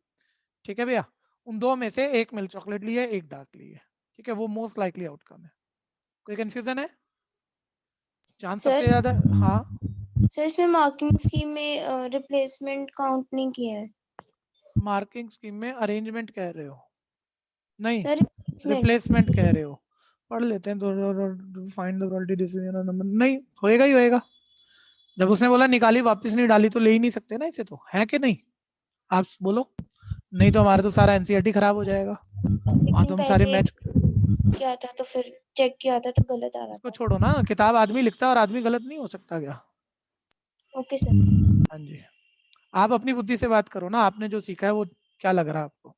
ठीक है भैया, उन 2 में से एक मिल्क चॉकलेट ली है, एक डार्क ली है। ठीक है, वो मोस्ट लाइकली आउटकम है। कोई कंफ्यूजन है? चांस सबसे ज्यादा, हाँ सर इसमें मार्किंग स्कीम में रिप्लेसमेंट काउंट नहीं किया है। मार्किंग स्कीम में अरेंजमेंट कह रहे हो? नहीं, सर रिप्लेसमेंट कह रहे हो। पढ़ लेते हैं, find the probability decision number, नहीं होएगा ही होएगा। जब उसने बोला निकाली वापस नहीं डाली तो ले ही नहीं सकते ना इसे, तो है कि नहीं? आप बोलो, नहीं तो हमारा तो सारा एनसीईआरटी खराब हो जाएगा। हाँ, तो हम सारे मैच किया था तो फिर चेक किया था तो गलत आ रहा इसको था। छोड़ो ना, किताब आदमी लिखता है और आदमी गलत नहीं हो सकता क्या? Okay sir. हाँ जी, आप अपनी बुद्धि से बात करो ना, आपने जो सीखा है वो क्या लग रहा है आपको?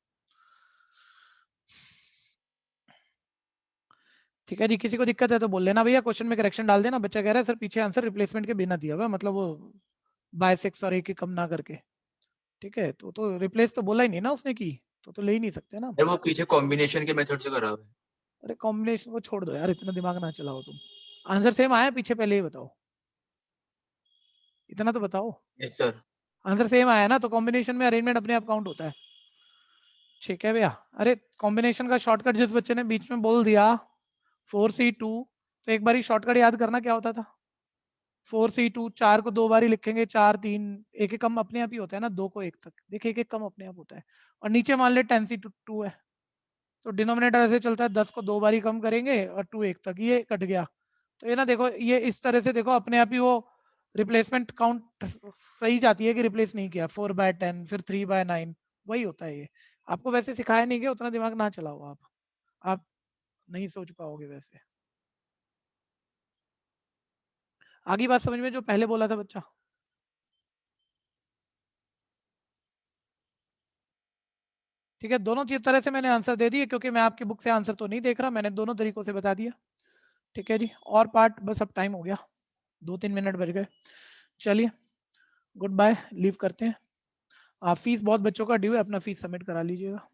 ठीक है जी, किसी को दिक्कत है तो बोल लेना भैया, क्वेश्चन में करेक्शन डाल देना। बच्चा कह रहा है सर पीछे आंसर रिप्लेसमेंट के बिना दिया हुआ है, मतलब वो बाय 6 और 1 की कम ना करके। ठीक है, तो रिप्लेस तो बोला ही नहीं ना उसने की, तो ले ही नहीं सकते ना। वो पीछे कॉम्बिनेशन के मेथड से करा हुआ है। अरे कॉम्बिनेशन को छोड़ दो यार, इतना दिमाग ना चलाओ तुम। आंसर सेम आया पीछे, पहले ही बताओ, इतना तो बताओ। Yes sir. आंसर सेम आया ना, तो कॉम्बिनेशन में अरेंजमेंट अपने आप काउंट होता है। ठीक है भैया, अरे कॉम्बिनेशन का शॉर्टकट जिस बच्चे ने बीच में बोल दिया 4C2, तो एक बारी शॉर्टकट याद करना क्या होता था। 4C2, 4 को 2 बारी लिखेंगे, 4 3, एक एक कम अपने आप ही होता है ना, 2 को 1 तक देखिए, एक एक कम अपने आप होता है। और नीचे मान ले 10C2 है, तो डिनोमिनेटर ऐसे चलता है, 10 को 2 बारी कम करेंगे और 2 1 तक, ये कट गया। तो ये ना देखो, ये इस तरह से देखो अपने आप ही वो रिप्लेसमेंट काउंट सही जाती है कि रिप्लेस नहीं किया। 4/10 फिर 3/9, वही होता है ये। आपको वैसे सिखाया नहीं गया, उतना दिमाग ना चलाओ आप नहीं सोच पाओगे वैसे। आगे बात समझ में जो पहले बोला था बच्चा? ठीक है, दोनों तरह से मैंने आंसर दे दिए, क्योंकि मैं आपकी बुक से आंसर तो नहीं देख रहा, मैंने दोनों तरीकों से बता दिया। ठीक है जी, और पार्ट बस अब टाइम हो गया, 2-3 मिनट बच गए। चलिए गुड बाय, लीव करते हैं। फीस बहुत बच्चों का ड्यू है, अपना फीस सबमिट करा लीजिएगा।